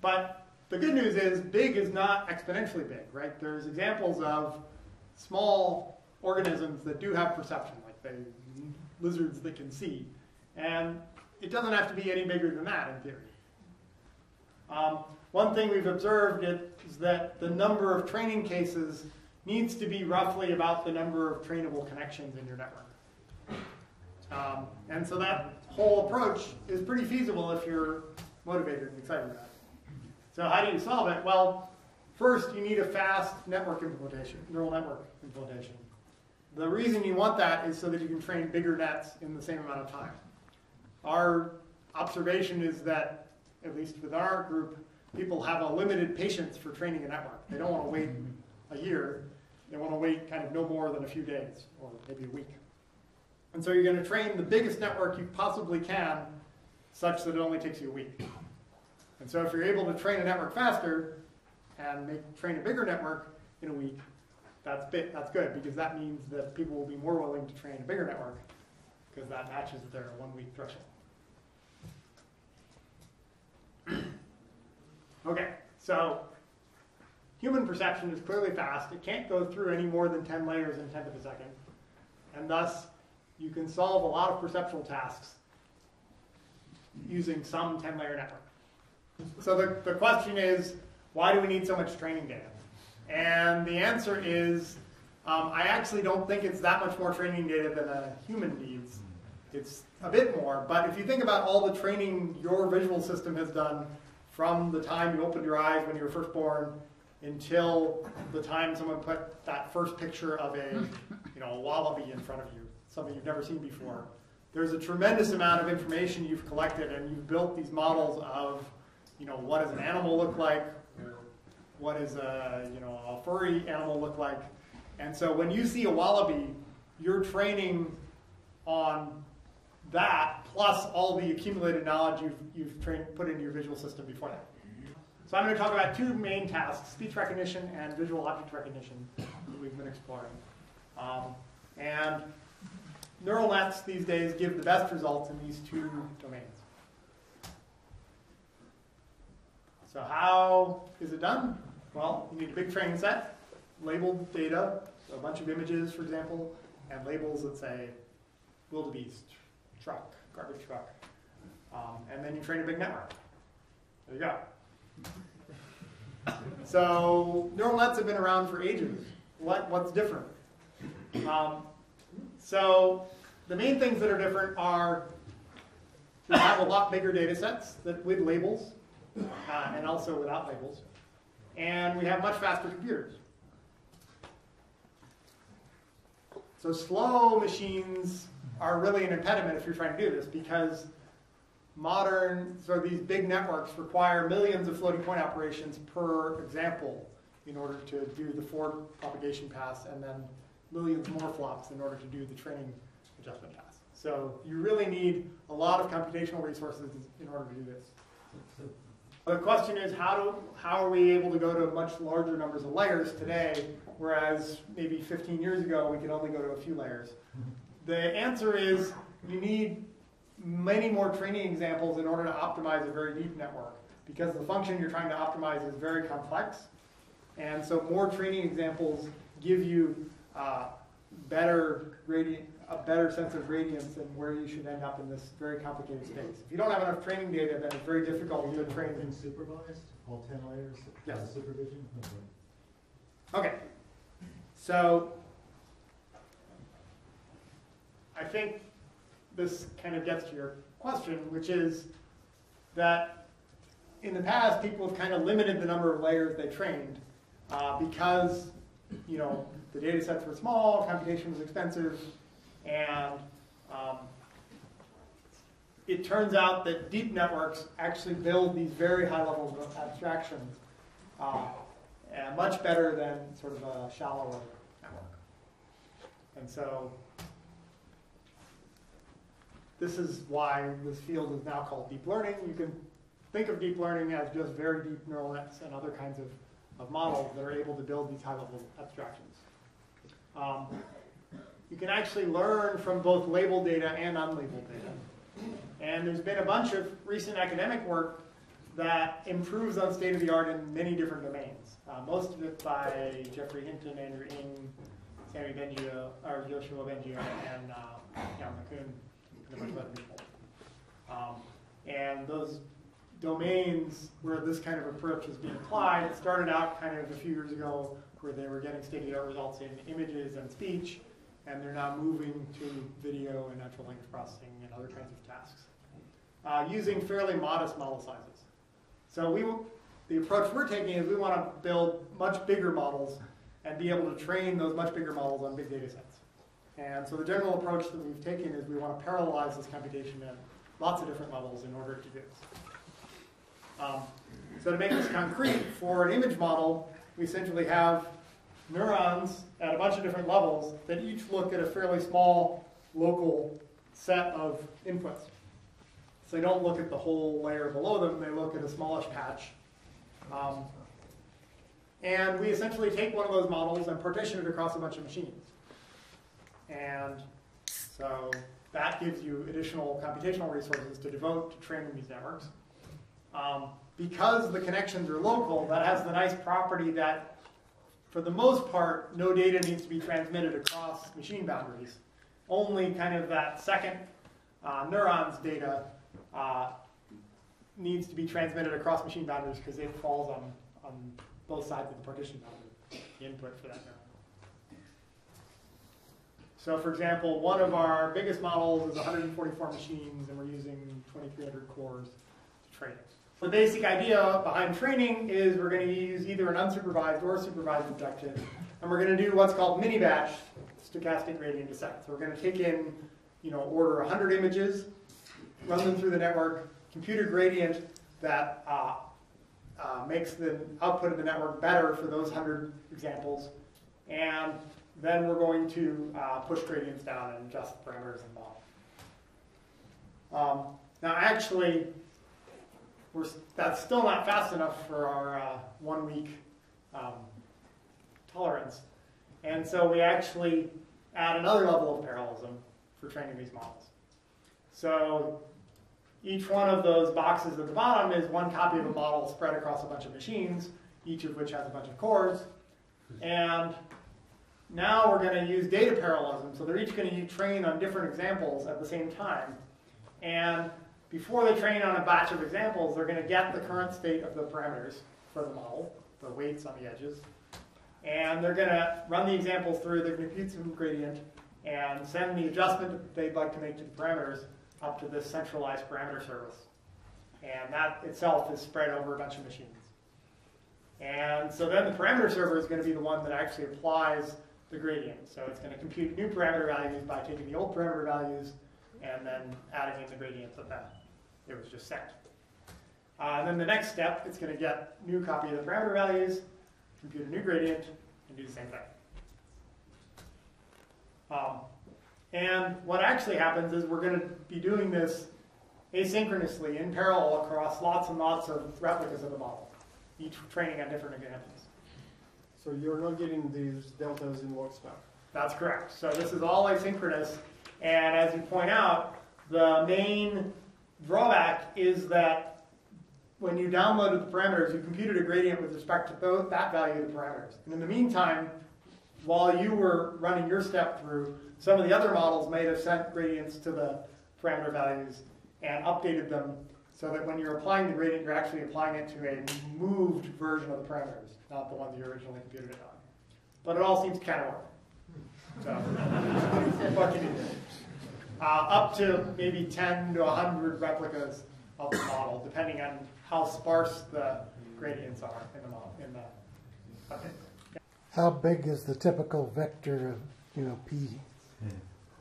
But the good news is big is not exponentially big, right? There's examples of small organisms that do have perception, like the lizards that can see. And it doesn't have to be any bigger than that in theory. One thing we've observed is that the number of training cases needs to be roughly about the number of trainable connections in your network. And so that whole approach is pretty feasible if you're motivated and excited about it. So how do you solve it? Well, first you need a fast network implementation, neural network implementation. The reason you want that is so that you can train bigger nets in the same amount of time. Our observation is that, at least with our group, people have a limited patience for training a network. They don't want to wait a year. They want to wait kind of no more than a few days or maybe a week. And so you're going to train the biggest network you possibly can such that it only takes you a week. And so if you're able to train a network faster and train a bigger network in a week, that's good, because that means that people will be more willing to train a bigger network because that matches their 1-week threshold. Okay, so human perception is clearly fast. It can't go through any more than 10 layers in 1/10 of a second. And thus, you can solve a lot of perceptual tasks using some 10-layer network. So the question is, why do we need so much training data? And the answer is, I actually don't think it's that much more training data than a human needs. It's a bit more, but if you think about all the training your visual system has done from the time you opened your eyes when you were first born until the time someone put that first picture of a wallaby in front of you, something you've never seen before, there's a tremendous amount of information you've collected, and you've built these models of what does an animal look like, or what does a furry animal look like. And so when you see a wallaby, you're training on that plus all the accumulated knowledge you've put into your visual system before that. So I'm going to talk about 2 main tasks, speech recognition and visual object recognition, that we've been exploring. And neural nets these days give the best results in these 2 domains. So how is it done? Well, you need a big training set, labeled data, so a bunch of images, for example, and labels that say wildebeest, truck, garbage truck. And then you train a big network. There you go. So neural nets have been around for ages. What's different? So the main things that are different are we have a lot bigger data sets with labels. and also without labels. And we have much faster computers. So slow machines are really an impediment if you're trying to do this, because these big networks require millions of floating point operations per example in order to do the forward propagation pass, and then millions more flops in order to do the training adjustment pass. So you really need a lot of computational resources in order to do this. The question is, how are we able to go to much larger numbers of layers today, whereas maybe 15 years ago we could only go to a few layers? The answer is you need many more training examples in order to optimize a very deep network, because the function you're trying to optimize is very complex. And so more training examples give you a better sense of gradients and where you should end up in this very complicated space. If you don't have enough training data, then it's very difficult to train.
Been supervised, all 10 layers?
Yes.
Supervision?
Okay. So I think this kind of gets to your question, which is that in the past, people have kind of limited the number of layers they trained because, the data sets were small, computation was expensive, and it turns out that deep networks actually build these very high levels of abstractions much better than sort of a shallower network. And so this is why this field is now called deep learning. You can think of deep learning as just very deep neural nets and other kinds of models that are able to build these high-level abstractions. You can actually learn from both labeled data and unlabeled data. And there's been a bunch of recent academic work that improves on state-of-the-art in many different domains. Most of it by Jeffrey Hinton, Andrew Ng, Sammy Bengio, or Yoshua Bengio, and Jan McCoon, and a bunch of other people. And those domains where this kind of approach is being applied started out kind of a few years ago where they were getting state-of-the-art results in images and speech, and they're now moving to video and natural language processing and other kinds of tasks, using fairly modest model sizes. So the approach we're taking is we want to build much bigger models and be able to train those much bigger models on big data sets. And so the general approach that we've taken is we want to parallelize this computation at lots of different levels in order to do this. So to make this concrete, for an image model, we essentially have neurons at a bunch of different levels that each look at a fairly small local set of inputs. So they don't look at the whole layer below them, they look at a smallish patch. And we essentially take one of those models and partition it across a bunch of machines. And so that gives you additional computational resources to devote to training these networks. Because the connections are local, that has the nice property that, for the most part, no data needs to be transmitted across machine boundaries. Only kind of that second neuron's data needs to be transmitted across machine boundaries because it falls on both sides of the partition boundary, the input for that neuron. So for example, one of our biggest models is 144 machines, and we're using 2,300 cores to train it. The basic idea behind training is we're going to use either an unsupervised or supervised objective, and we're going to do what's called mini-batch stochastic gradient descent. So we're going to take in, order 100 images, run them through the network, compute a gradient that makes the output of the network better for those 100 examples, and then we're going to push gradients down and adjust the parameters in the model. Now actually, that's still not fast enough for our 1 week tolerance. And so we actually add another level of parallelism for training these models. So each one of those boxes at the bottom is one copy of a model spread across a bunch of machines, each of which has a bunch of cores. And now we're going to use data parallelism. So they're each going to train on different examples at the same time. And before they train on a batch of examples, they're going to get the current state of the parameters for the model, the weights on the edges. And they're going to run the examples through, they're going to compute some gradient, and send the adjustment that they'd like to make to the parameters up to this centralized parameter service. And that itself is spread over a bunch of machines. And so then the parameter server is going to be the one that actually applies the gradient. So it's going to compute new parameter values by taking the old parameter values and then adding in the gradient that it was just set. And then the next step, it's going to get a new copy of the parameter values, compute a new gradient, and do the same thing. And what actually happens is we're going to be doing this asynchronously in parallel across lots and lots of replicas of the model, each training on different examples.
So you're not getting these deltas in lockstep.
That's correct. So this is all asynchronous. And as you point out, the main drawback is that when you downloaded the parameters, you computed a gradient with respect to that value of the parameters. And in the meantime, while you were running your step through, some of the other models may have sent gradients to the parameter values and updated them so that when you're applying the gradient, you're actually applying it to a moved version of the parameters, not the ones you originally computed it on. But it all seems to kind of work. So, what can you do? Up to maybe 10 to 100 replicas of the model, depending on how sparse the gradients are in the model. Okay.
How big is the typical vector of, P?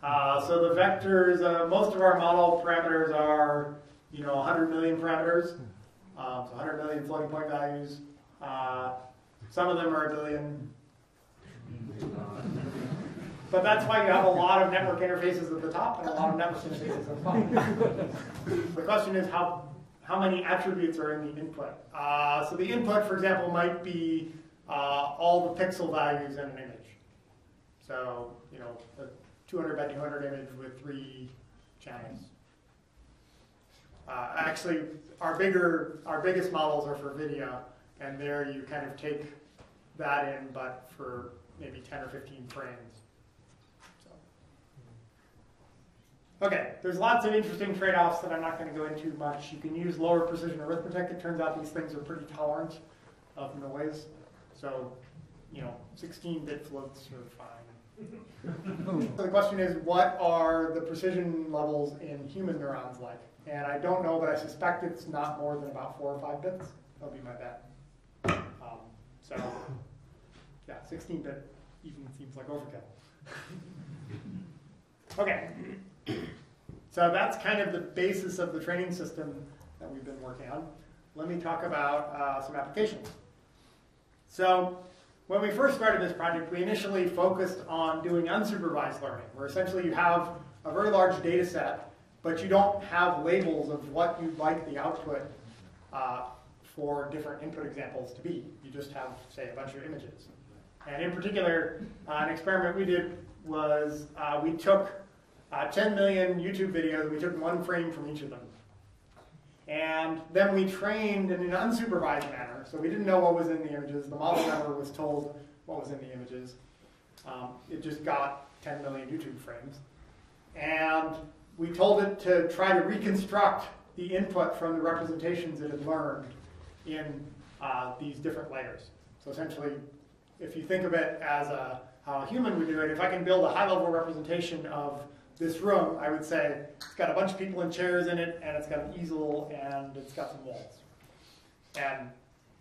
So the vectors, most of our model parameters are, 100 million parameters. So 100 million floating point values. Some of them are a billion. But that's why you have a lot of network interfaces at the top and a lot of network interfaces at the bottom. The question is how many attributes are in the input. So the input, for example, might be all the pixel values in an image. So, a 200 by 200 image with 3 channels. Actually, our biggest models are for video, and there you kind of take that in, but for maybe 10 or 15 frames. Okay, there's lots of interesting trade-offs that I'm not going to go into much. You can use lower precision arithmetic. It turns out these things are pretty tolerant of noise. So, 16-bit floats are fine. So the question is, what are the precision levels in human neurons like? And I don't know, but I suspect it's not more than about 4 or 5 bits. That'll be my bet. So, yeah, 16-bit even seems like overkill. Okay. So that's kind of the basis of the training system that we've been working on. Let me talk about some applications. So when we first started this project, we initially focused on doing unsupervised learning, where essentially you have a very large data set, but you don't have labels of what you'd like the output for different input examples to be. You just have, say, a bunch of images. And in particular, an experiment we did was we took 10 million YouTube videos, we took 1 frame from each of them. And then we trained in an unsupervised manner, so we didn't know what was in the images. The model never was told what was in the images. It just got 10 million YouTube frames. And we told it to try to reconstruct the input from the representations it had learned in these different layers. So essentially, if you think of it as how a human would do it, if I can build a high-level representation of this room, I would say it's got a bunch of people in chairs in it, and it's got an easel, and it's got some walls. And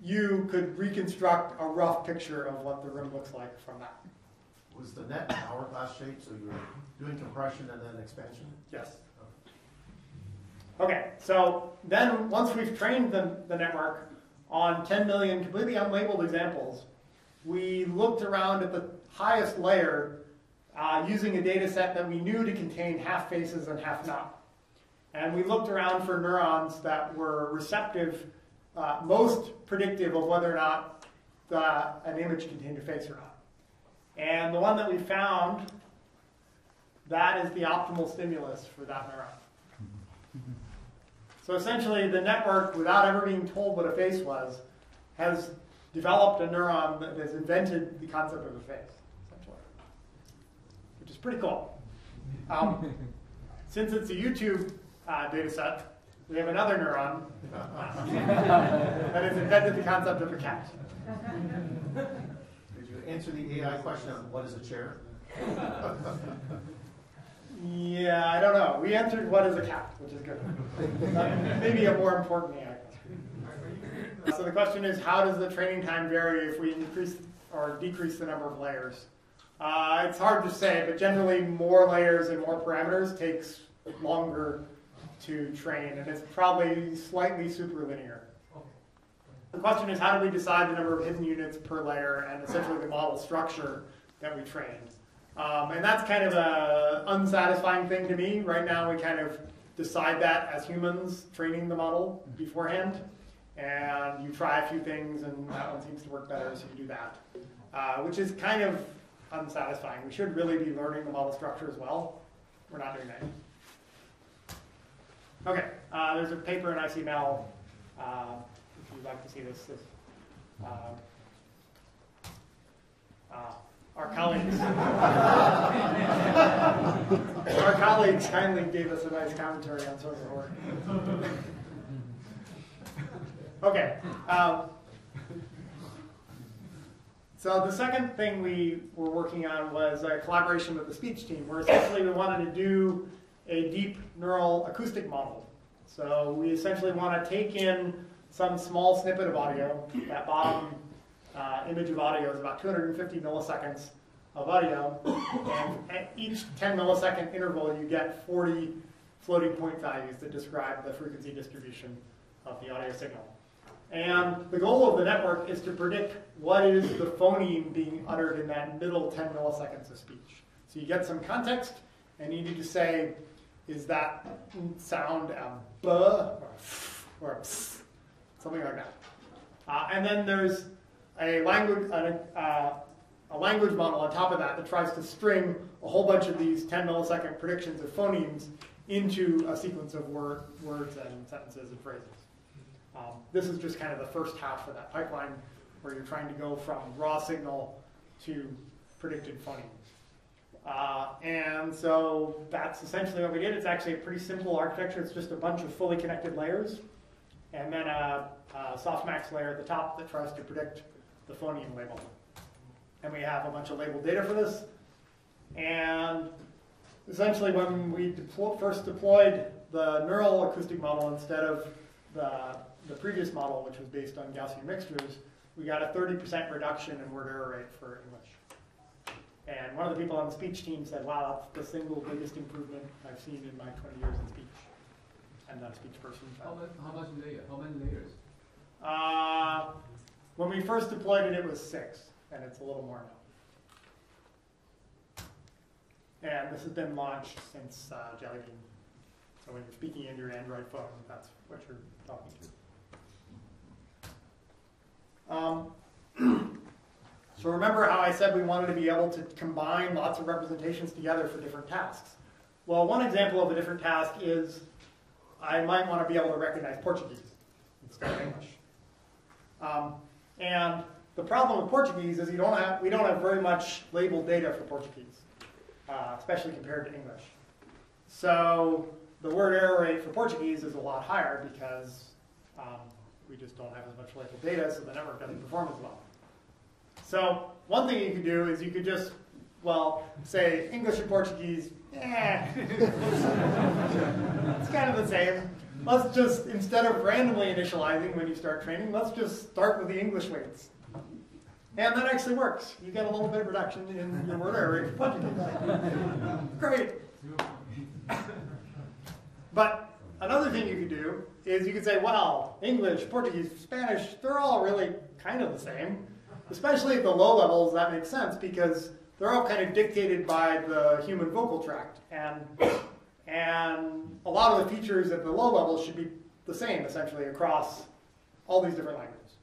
you could reconstruct a rough picture of what the room looks like from that.
Was the net hourglass shape, so you were doing compression and then expansion?
Yes. Okay, so then once we've trained the network on 10 million completely unlabeled examples, we looked around at the highest layer using a data set that we knew to contain half faces and half not. And we looked around for neurons that were receptive, most predictive of whether or not an image contained a face or not. And the one that we found, that is the optimal stimulus for that neuron. So essentially, the network, without ever being told what a face was, has developed a neuron that has invented the concept of a face, essentially, which is pretty cool. Since it's a YouTube data set, we have another neuron that has invented the concept of a cat.
Did you answer the AI question of what is a chair?
Yeah, I don't know. We answered what is a cat, which is good. Maybe a more important AI question. So the question is, how does the training time vary if we increase or decrease the number of layers? It's hard to say, but generally more layers and more parameters takes longer to train, and it's probably slightly superlinear. The question is, how do we decide the number of hidden units per layer and essentially the model structure that we trained? And that's kind of an unsatisfying thing to me. Right now, we kind of decide that as humans training the model beforehand. And you try a few things, and that one seems to work better, so you do that. Which is kind of unsatisfying. We should really be learning the model structure as well. We're not doing that. Okay, there's a paper in ICML. If you'd like to see this. Our colleagues kindly gave us a nice commentary on social work. Okay. So the second thing we were working on was a collaboration with the speech team, where essentially we wanted to do a deep neural acoustic model. So we essentially want to take in some small snippet of audio. That bottom image of audio is about 250 milliseconds of audio, and at each 10 millisecond interval you get 40 floating point values that describe the frequency distribution of the audio signal. And the goal of the network is to predict what is the phoneme being uttered in that middle 10 milliseconds of speech. So you get some context, and you need to say, is that sound a b or a ps, something like that. And then there's a language model on top of that that tries to string a whole bunch of these 10 millisecond predictions of phonemes into a sequence of words and sentences and phrases. This is just kind of the first half of that pipeline where you're trying to go from raw signal to predicted phonemes. And so that's essentially what we did. It's actually a pretty simple architecture. It's just a bunch of fully connected layers and then a softmax layer at the top that tries to predict the phoneme label. And we have a bunch of labeled data for this. And essentially when we first deployed the neural acoustic model instead of the previous model, which was based on Gaussian mixtures, we got a 30% reduction in word error rate for English. And one of the people on the speech team said, wow, that's the single biggest improvement I've seen in my 20 years in speech. I'm not a speech person.
How many layers?
When we first deployed it, it was 6, and it's a little more now. And this has been launched since Jelly Bean. So when you're speaking into your Android phone, that's what you're talking to. So remember how I said we wanted to be able to combine lots of representations together for different tasks? Well, one example of a different task is I might want to be able to recognize Portuguese instead of English. And the problem with Portuguese is we don't have very much labeled data for Portuguese, especially compared to English. So the word error rate for Portuguese is a lot higher because we just don't have as much labeled data, so the network doesn't perform as well. So one thing you could do is you could just, well, say English and Portuguese, it's kind of the same. Let's just, instead of randomly initializing when you start training, let's just start with the English weights. And that actually works. You get a little bit of reduction in your word error rate for Portuguese. Great. But another thing you could do is you could say, well, English, Portuguese, Spanish, they're all really kind of the same. Especially at the low levels, that makes sense because they're all kind of dictated by the human vocal tract. And a lot of the features at the low levels should be the same, essentially, across all these different languages.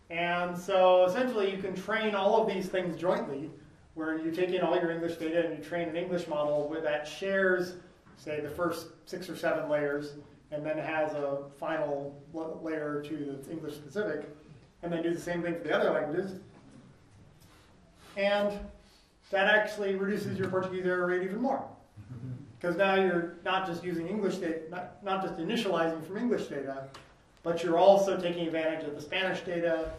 And so essentially you can train all of these things jointly, where you take in all your English data and you train an English model that shares, say, the first 6 or 7 layers, and then has a final layer or 2 that's English specific, and then do the same thing for the other languages. And that actually reduces your Portuguese error rate even more. Because now you're not just using English data, not just initializing from English data, but you're also taking advantage of the Spanish data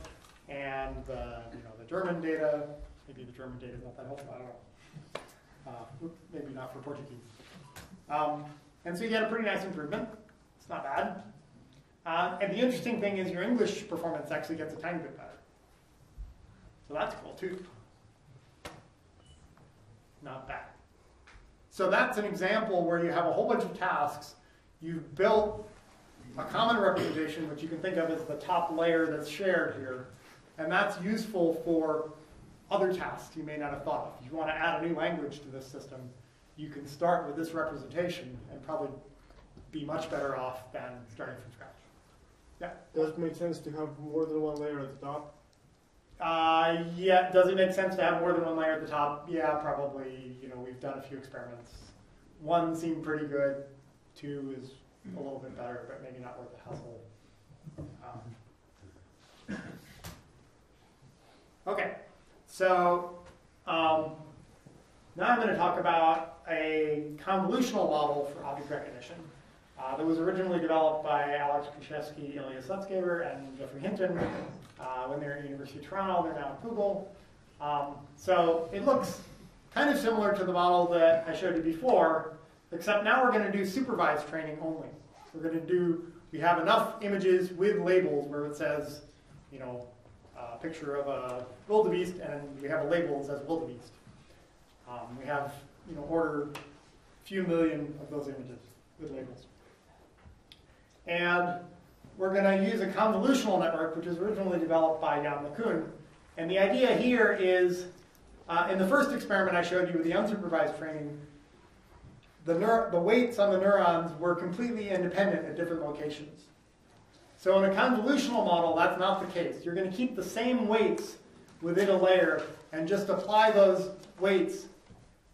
and the German data. Maybe the German data is not that helpful, I don't know. Maybe not for Portuguese. And so you get a pretty nice improvement. It's not bad. And the interesting thing is your English performance actually gets a tiny bit better. So that's cool too. Not bad. So that's an example where you have a whole bunch of tasks. You've built a common representation, which you can think of as the top layer that's shared here. And that's useful for other tasks you may not have thought of. If you want to add a new language to this system, you can start with this representation and probably be much better off than starting from scratch. Yeah?
Does it make sense to have more than one layer at the top?
Yeah, does it make sense to have more than one layer at the top? Yeah, probably. You know, we've done a few experiments. 1 seemed pretty good. 2 is a little bit better, but maybe not worth the hassle. Okay, so now I'm going to talk about a convolutional model for object recognition that was originally developed by Alex Krzyzewski, Ilya Sutskever, and Geoffrey Hinton when they were at the University of Toronto. They're now at Google. So it looks kind of similar to the model that I showed you before, except now we're going to do supervised training only. So we're going to do, we have enough images with labels where it says, you know, a picture of a wildebeest, and we have a label that says wildebeest. We have, you know, order a few million of those images with labels. And we're going to use a convolutional network, which was originally developed by Jan LeCun. And the idea here is, in the first experiment I showed you with the unsupervised training, the weights on the neurons were completely independent at different locations. So in a convolutional model, that's not the case. You're going to keep the same weights within a layer and just apply those weights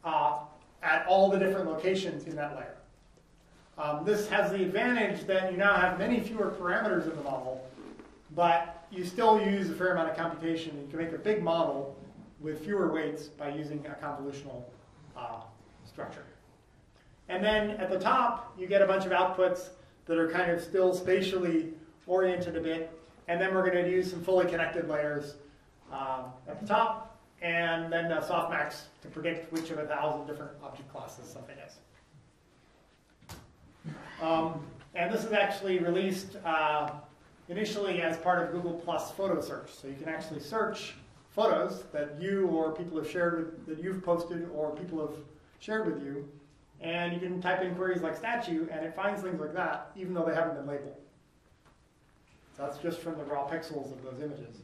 at all the different locations in that layer. This has the advantage that you now have many fewer parameters in the model, but you still use a fair amount of computation. You can make a big model with fewer weights by using a convolutional structure. And then at the top, you get a bunch of outputs that are kind of still spatially oriented a bit. And then we're going to use some fully connected layers at the top, and then softmax to predict which of 1,000 different object classes something is. And this is actually released initially as part of Google Plus photo search. So you can actually search photos that you or people have shared with, that you've posted or people have shared with you. And you can type in queries like statue, and it finds things like that, even though they haven't been labeled. So that's just from the raw pixels of those images.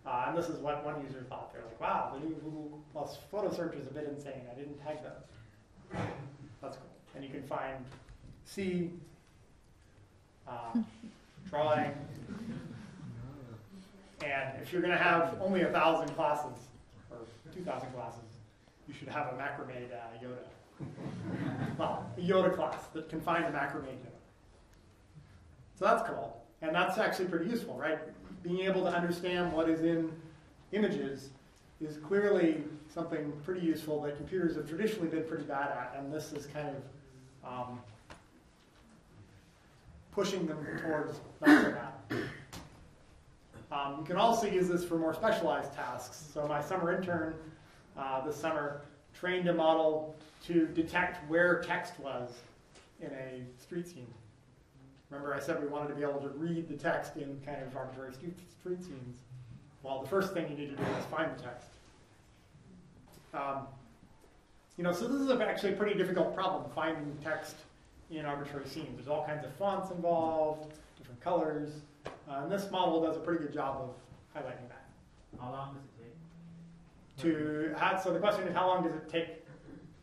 And this is what one user thought. They're like, wow, the new Google Plus photo search is a bit insane. I didn't tag those. That's cool. And you can find sea, drawing. And if you're going to have only 1,000 classes, or 2,000 classes, you should have a macrame Yoda. Well, a Yoda class that can find a macrame Yoda. So that's cool. And that's actually pretty useful, right? Being able to understand what is in images is clearly something pretty useful that computers have traditionally been pretty bad at, and this is kind of pushing them towards not so bad. You can also use this for more specialized tasks. So my summer intern this summer trained a model to detect where text was in a street scene. Remember I said we wanted to be able to read the text in kind of arbitrary street scenes. Well, the first thing you need to do is find the text. You know, so this is actually a pretty difficult problem, finding text in arbitrary scenes. There's all kinds of fonts involved, different colors, and this model does a pretty good job of highlighting that.
How long does it take?
So the question is, how long does it take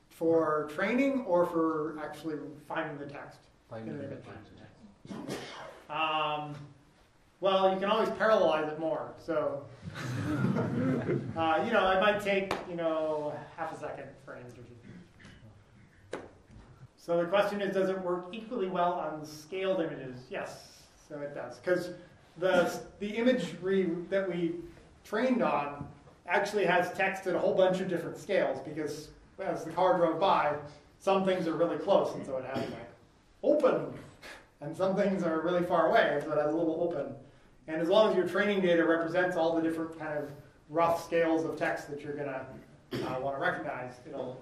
for training or for actually finding the text in an image? Well, you can always parallelize it more. So, you know, it might take, you know, half a second for an image or two. So the question is, does it work equally well on scaled images? Yes, so it does. Because the imagery that we trained on actually has text at a whole bunch of different scales, because as the car drove by, some things are really close, and so it has like open, and some things are really far away, so it has a little open. And as long as your training data represents all the different kind of rough scales of text that you're going to want to recognize, it'll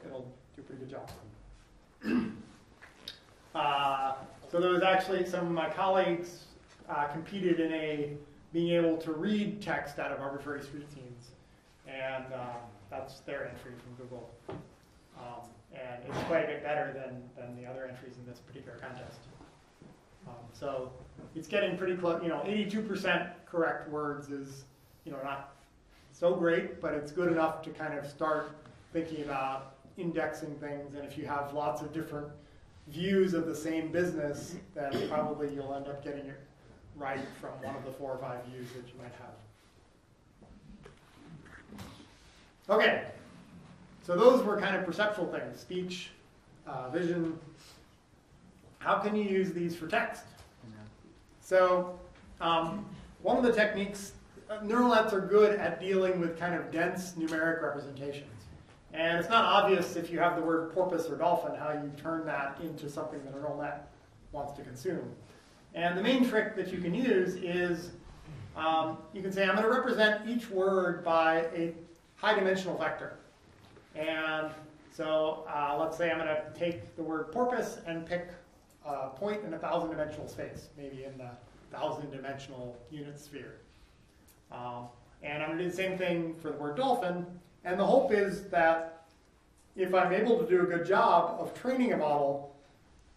do a pretty good job. So there was actually some of my colleagues competed in being able to read text out of arbitrary scenes, and that's their entry from Google. And it's quite a bit better than the other entries in this particular contest. So it's getting pretty close. 82% correct words is, not so great, but it's good enough to kind of start thinking about indexing things. And if you have lots of different views of the same business, then probably you'll end up getting it right from one of the 4 or 5 views that you might have. Okay, so those were kind of perceptual things: speech, vision. How can you use these for text? So one of the techniques, neural nets are good at dealing with kind of dense numeric representations. And it's not obvious if you have the word porpoise or dolphin how you turn that into something that a neural net wants to consume. And the main trick that you can use is you can say, I'm going to represent each word by a high-dimensional vector. And so let's say I'm going to take the word porpoise and pick a point in a 1,000-dimensional space, maybe in the 1,000-dimensional unit sphere. And I'm going to do the same thing for the word dolphin. And the hope is that if I'm able to do a good job of training a model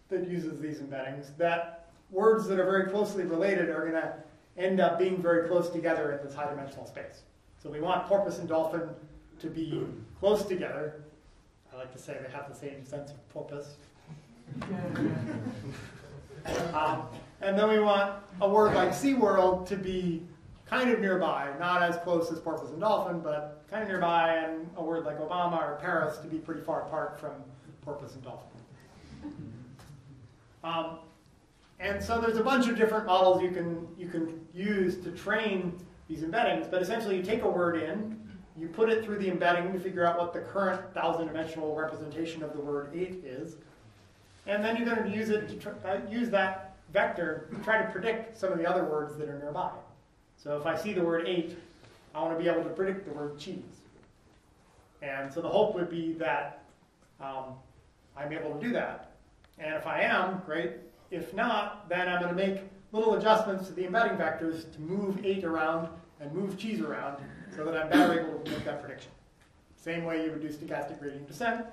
that uses these embeddings, that words that are very closely related are going to end up being very close together in this high-dimensional space. So we want porpoise and dolphin to be close together. I like to say they have the same sense of porpoise. And then we want a word like SeaWorld to be kind of nearby, not as close as porpoise and dolphin, but kind of nearby, and a word like Obama or Paris to be pretty far apart from porpoise and dolphin. And so there's a bunch of different models you can use to train these embeddings, but essentially you take a word in, you put it through the embedding to figure out what the current 1,000-dimensional representation of the word 8 is, and then you're going to use it to use that vector to try to predict some of the other words that are nearby. So if I see the word 8, I want to be able to predict the word cheese. And so the hope would be that I'm able to do that. And if I am, great. If not, then I'm going to make little adjustments to the embedding vectors to move 8 around and move cheese around so that I'm better able to make that prediction. Same way you would do stochastic gradient descent.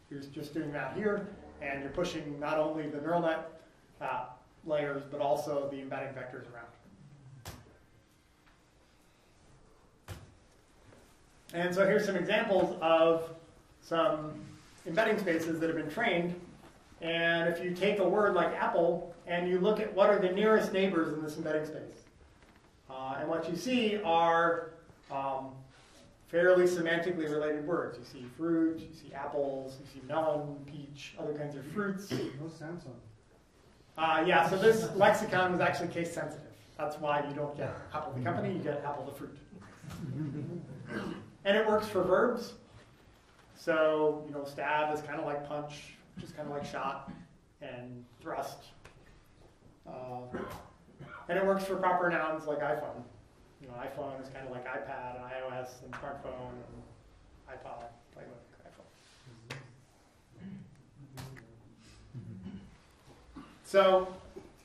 You're just doing that here, and you're pushing not only the neural net layers, but also the embedding vectors around. And so here's some examples of some embedding spaces that have been trained. And if you take a word like apple and you look at what are the nearest neighbors in this embedding space, and what you see are fairly semantically related words. You see fruit, you see apples, you see melon, peach, other kinds of fruits.
No Samsung.
Yeah, so this lexicon was actually case sensitive. That's why you don't get apple the company, you get apple the fruit. And it works for verbs. So, stab is kind of like punch, which is kind of like shot, and thrust. And it works for proper nouns like iPhone. iPhone is kind of like iPad and iOS and smartphone and iPod, like iPhone. So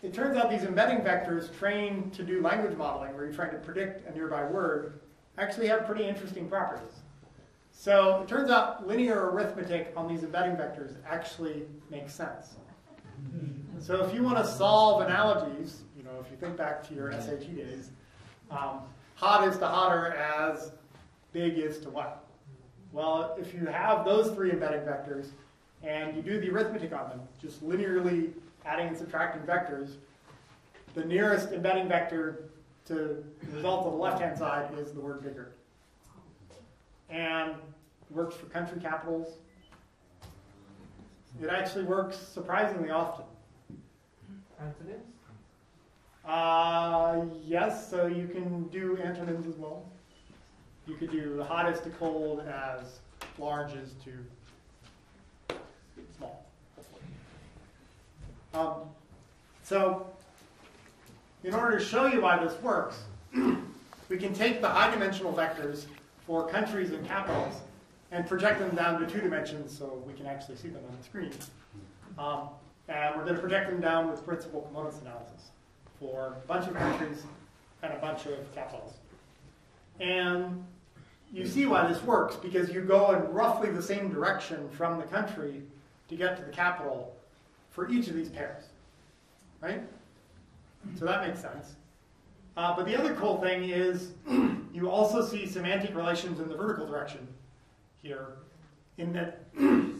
it turns out these embedding vectors trained to do language modeling, where you're trying to predict a nearby word, actually have pretty interesting properties. So it turns out linear arithmetic on these embedding vectors actually makes sense. So if you want to solve analogies, if you think back to your SAT days, hot is to hotter as big is to what? Well, if you have those 3 embedding vectors and you do the arithmetic on them, just linearly adding and subtracting vectors, the nearest embedding vector to the result on the left-hand side is the word bigger. And it works for country capitals. It actually works surprisingly often.
Antonyms?
Yes, so you can do antonyms as well. You could do hot is to cold as large is to small. So in order to show you why this works, we can take the high-dimensional vectors for countries and capitals and project them down to 2 dimensions so we can actually see them on the screen. And we're going to project them down with principal components analysis for a bunch of countries and a bunch of capitals. And you see why this works, because you go in roughly the same direction from the country to get to the capital for each of these pairs, right? So that makes sense. But the other cool thing is you also see semantic relations in the vertical direction here, in that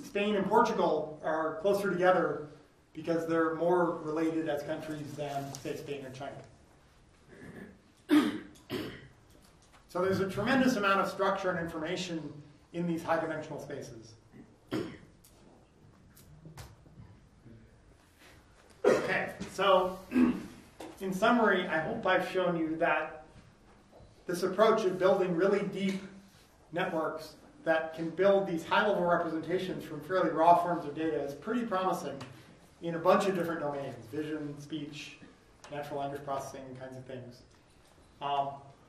Spain and Portugal are closer together because they're more related as countries than, say, Spain or China. So there's a tremendous amount of structure and information in these high-dimensional spaces. Okay, so in summary, I hope I've shown you that this approach of building really deep networks that can build these high-level representations from fairly raw forms of data is pretty promising in a bunch of different domains: vision, speech, natural language processing, kinds of things.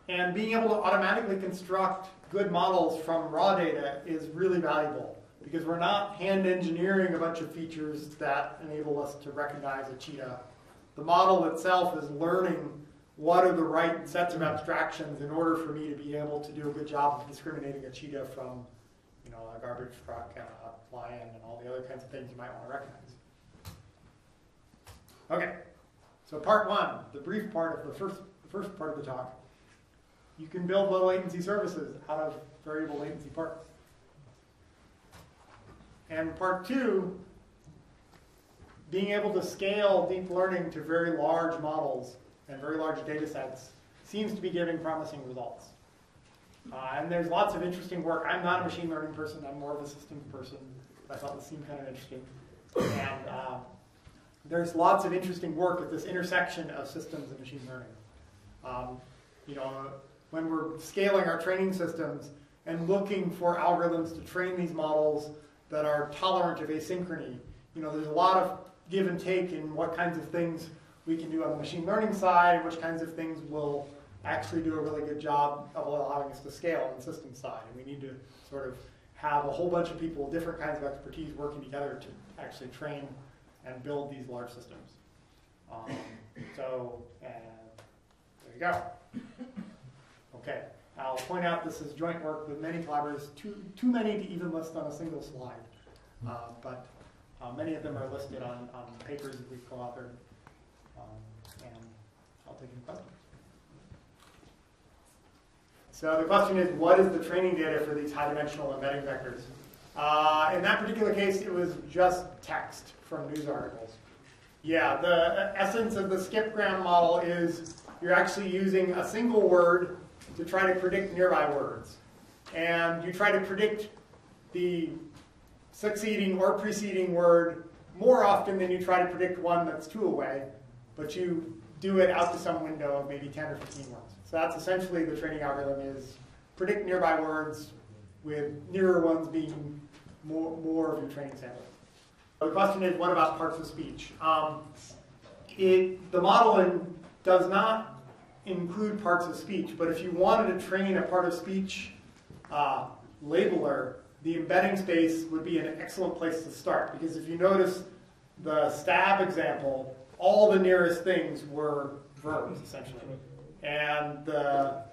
And being able to automatically construct good models from raw data is really valuable, because we're not hand engineering a bunch of features that enable us to recognize a cheetah. The model itself is learning what are the right sets of abstractions in order for me to be able to do a good job of discriminating a cheetah from, you know, a garbage truck and a lion and all the other kinds of things you might want to recognize. Okay, so part one, the brief part of the first part of the talk. You can build low latency services out of variable latency parts. And part two, being able to scale deep learning to very large models and very large data sets seems to be giving promising results. And there's lots of interesting work. I'm not a machine learning person, I'm more of a systems person, but I thought this seemed kind of interesting. And there's lots of interesting work at this intersection of systems and machine learning. You know, when we're scaling our training systems and looking for algorithms to train these models that are tolerant of asynchrony, you know, there's a lot of give and take in what kinds of things we can do on the machine learning side, which kinds of things will actually do a really good job of allowing us to scale on the systems side. And we need to sort of have a whole bunch of people with different kinds of expertise working together to actually train and build these large systems. There you go. Okay, I'll point out this is joint work with many collaborators, too many to even list on a single slide. But many of them are listed on papers that we've co-authored. And I'll take any questions. So the question is, what is the training data for these high-dimensional embedding vectors? In that particular case, it was just text from news articles. Yeah, the essence of the skipgram model is you're actually using a single word to try to predict nearby words. And you try to predict the succeeding or preceding word more often than you try to predict one that's two away, but you do it out to some window of maybe 10 or 15 words. So that's essentially the training algorithm, is predict nearby words with nearer ones being more of your training sample. The question is, what about parts of speech? The modeling does not include parts of speech, but if you wanted to train a part of speech labeler, the embedding space would be an excellent place to start, because if you notice the stab example, all the nearest things were verbs, essentially. And the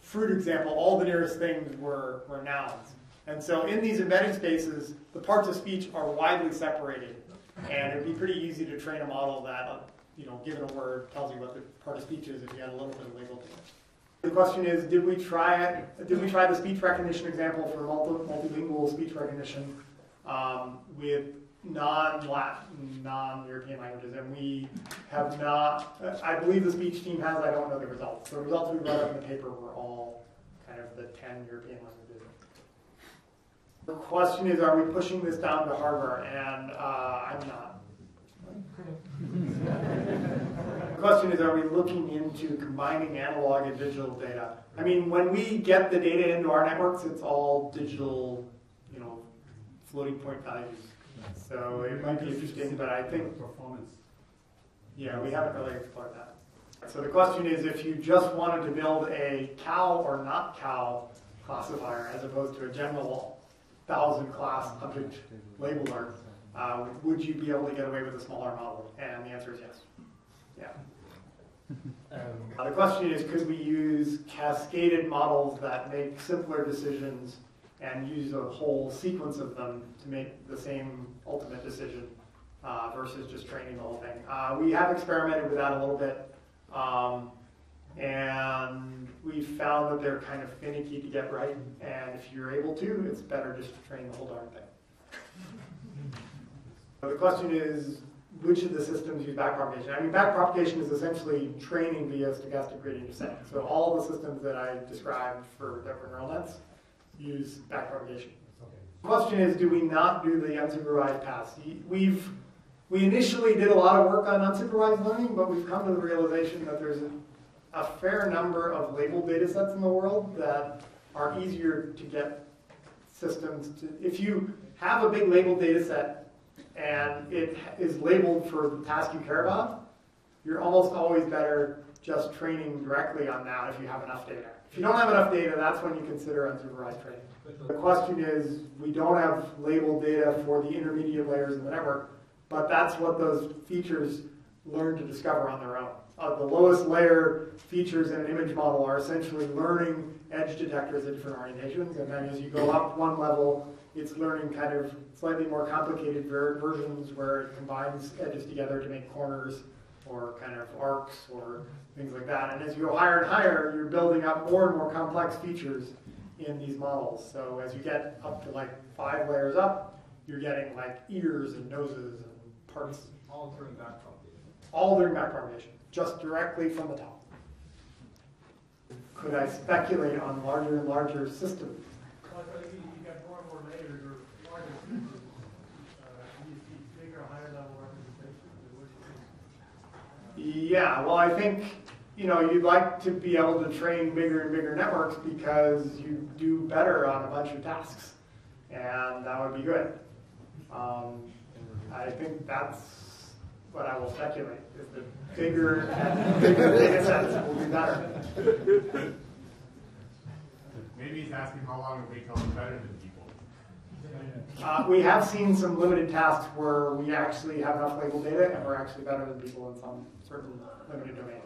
fruit example, all the nearest things were nouns. And so in these embedding spaces, the parts of speech are widely separated. And it would be pretty easy to train a model that, you know, given a word, tells you what the part of speech is if you had a little bit of label to it. The question is, did we try the speech recognition example for multilingual speech recognition with non-Latin, non-European languages? And we have not. I believe the speech team has. I don't know the results. The results we brought up in the paper were all kind of the 10 European languages. The question is, are we pushing this down to hardware? And I'm not. The question is, are we looking into combining analog and digital data? I mean, when we get the data into our networks, it's all digital, you know, floating point values. So it might be interesting, but I think
performance.
Yeah, we haven't really explored that. So the question is, if you just wanted to build a cow or not cow classifier as opposed to a general 1,000 class object labeler, would you be able to get away with a smaller model? And the answer is yes. Yeah. The question is, could we use cascaded models that make simpler decisions and use a whole sequence of them to make the same ultimate decision versus just training the whole thing? We have experimented with that a little bit, and we found that they're kind of finicky to get right, and if you're able to, it's better just to train the whole darn thing. So the question is, which of the systems use backpropagation? I mean, backpropagation is essentially training via stochastic gradient descent. So all the systems that I described that were neural nets use backpropagation. The question is, do we not do the unsupervised paths? We initially did a lot of work on unsupervised learning, but we've come to the realization that there's a fair number of labeled data sets in the world that are easier to get systems to. If you have a big labeled data set and it is labeled for the task you care about, you're almost always better just training directly on that if you have enough data. If you don't have enough data, that's when you consider unsupervised training. The question is, we don't have labeled data for the intermediate layers in the network, but that's what those features learn to discover on their own. The lowest layer features in an image model are essentially learning edge detectors at different orientations, and then as you go up one level, it's learning kind of slightly more complicated versions where it combines edges together to make corners or kind of arcs or things like that. And as you go higher and higher, you're building up more and more complex features in these models. So as you get up to like 5 layers up, you're getting like ears and noses and parts.
All during backpropagation.
All during backpropagation, just directly from the top. Could I speculate on larger and larger systems?
Well, I think you get more and more layers or larger features. You see bigger, higher level representations.
Yeah, well, I think you'd like to be able to train bigger and bigger networks because you do better on a bunch of tasks, and that would be good. I think that's what I will speculate, is that bigger and bigger data sets will be better.
Maybe he's asking how long it will become better than people.
We have seen some limited tasks where we actually have enough labeled data and we're actually better than people in some certain limited domains.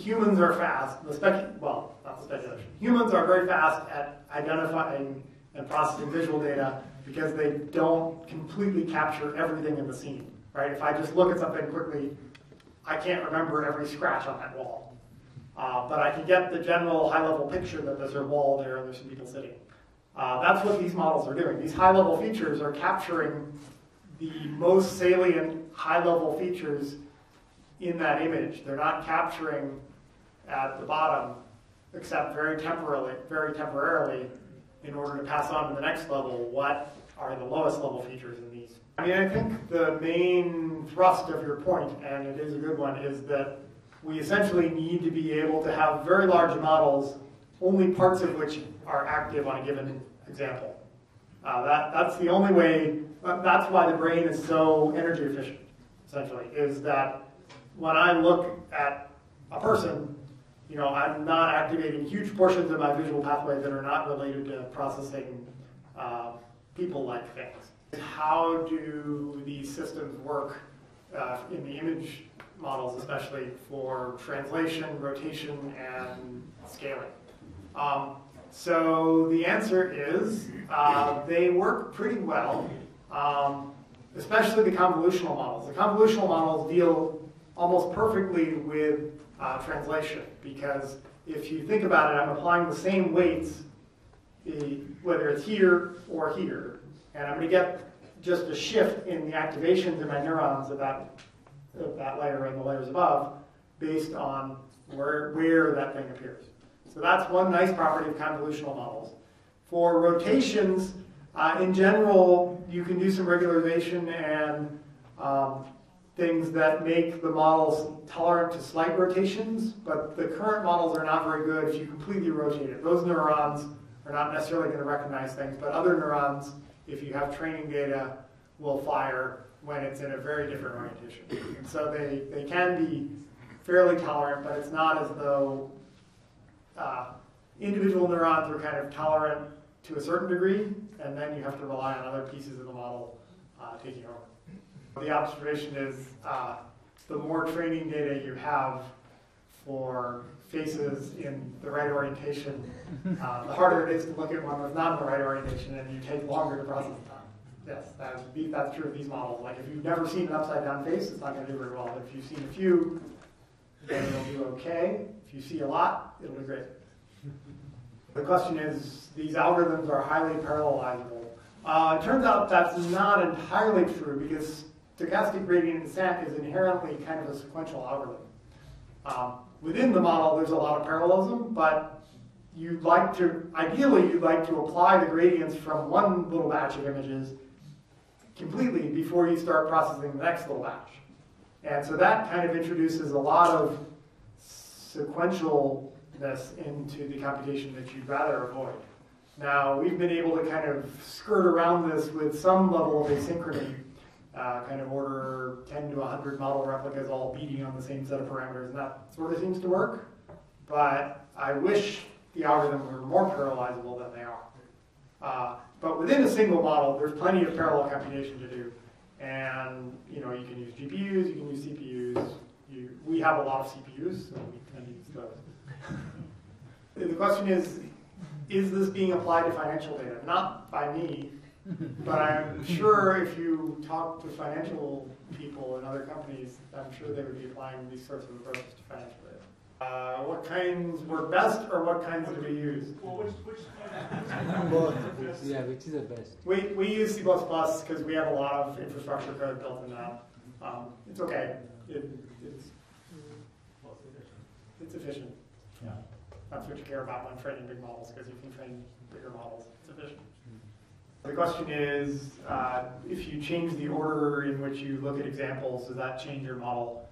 Humans are fast, well, not the speculation. Humans are very fast at identifying and processing visual data because they don't completely capture everything in the scene, right? If I just look at something quickly, I can't remember every scratch on that wall. But I can get the general high-level picture that there's a wall there and there's some people sitting. That's what these models are doing. These high-level features are capturing the most salient high-level features in that image. They're not capturing at the bottom, except very temporarily, in order to pass on to the next level, what are the lowest level features in these. I mean, I think the main thrust of your point, and it is a good one, is that we essentially need to be able to have very large models, only parts of which are active on a given example. That's the only way, that's why the brain is so energy efficient, essentially, is that when I look at a person, I'm not activating huge portions of my visual pathway that are not related to processing people-like things. How do these systems work in the image models, especially for translation, rotation, and scaling? So the answer is they work pretty well, especially the convolutional models. The convolutional models deal almost perfectly with translation, because if you think about it, I'm applying the same weights, whether it's here or here, and I'm going to get just a shift in the activations in my neurons of that layer and the layers above based on where that thing appears. So that's one nice property of convolutional models. For rotations, in general, you can do some regularization and things that make the models tolerant to slight rotations, but the current models are not very good if you completely rotate it. Those neurons are not necessarily going to recognize things, but other neurons, if you have training data, will fire when it's in a very different orientation. And so they can be fairly tolerant, but it's not as though individual neurons are kind of tolerant to a certain degree, and then you have to rely on other pieces of the model taking over. The observation is the more training data you have for faces in the right orientation, the harder it is to look at one that's not in the right orientation, and you take longer to process the time. Yes, that's true of these models. Like if you've never seen an upside down face, it's not going to do very well. But if you've seen a few, then it'll do okay. If you see a lot, it'll do great. The question is, these algorithms are highly parallelizable. It turns out that's not entirely true because stochastic gradient descent is inherently kind of a sequential algorithm. Within the model, there's a lot of parallelism, but ideally, you'd like to apply the gradients from one little batch of images completely before you start processing the next little batch. And so that kind of introduces a lot of sequentialness into the computation that you'd rather avoid. Now, we've been able to kind of skirt around this with some level of asynchrony, kind of order 10 to 100 model replicas all beating on the same set of parameters, and that sort of seems to work. But I wish the algorithms were more parallelizable than they are. But within a single model, there's plenty of parallel computation to do. And you can use GPUs, you can use CPUs. We have a lot of CPUs, so we can use those. The question is this being applied to financial data? Not by me, but I'm sure if you talk to financial people in other companies, I'm sure they would be applying these sorts of approaches to financial data. What kinds work best, or what kinds do we use?
Well, which
Both. Yeah, which is the best?
We use C++ because we have a lot of infrastructure code built in that. It's okay. It's efficient.
Yeah.
That's what you care about when training big models, because you can train bigger models. It's efficient. The question is, if you change the order in which you look at examples, does that change your model?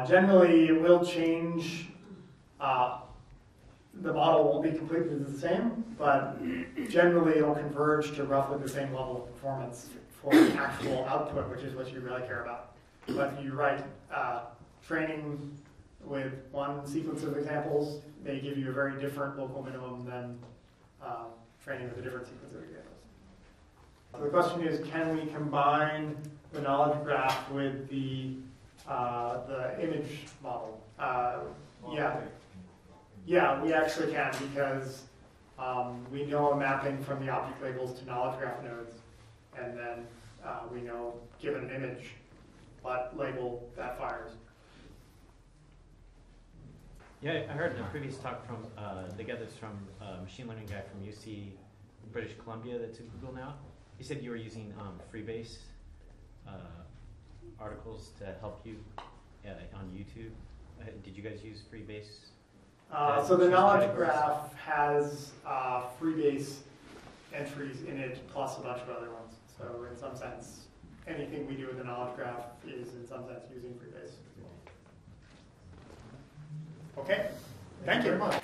Generally, it will change. The model won't be completely the same, but generally it'll converge to roughly the same level of performance for the actual output, which is what you really care about. But you're right, training with one sequence of examples may give you a very different local minimum than training with a different sequence of examples. So the question is, can we combine the knowledge graph with the image model? Yeah, we actually can, because we know a mapping from the object labels to knowledge graph nodes, and then we know, given an image, what label that fires.
Yeah, I heard in a previous talk from the guy that's from machine learning guy from UC British Columbia that's at Google now. He said you were using Freebase articles to help you on YouTube. Did you guys use Freebase?
So the knowledge graph has Freebase entries in it, plus a bunch of other ones. So in some sense, anything we do with the knowledge graph is in some sense using Freebase. Okay, thank you very much.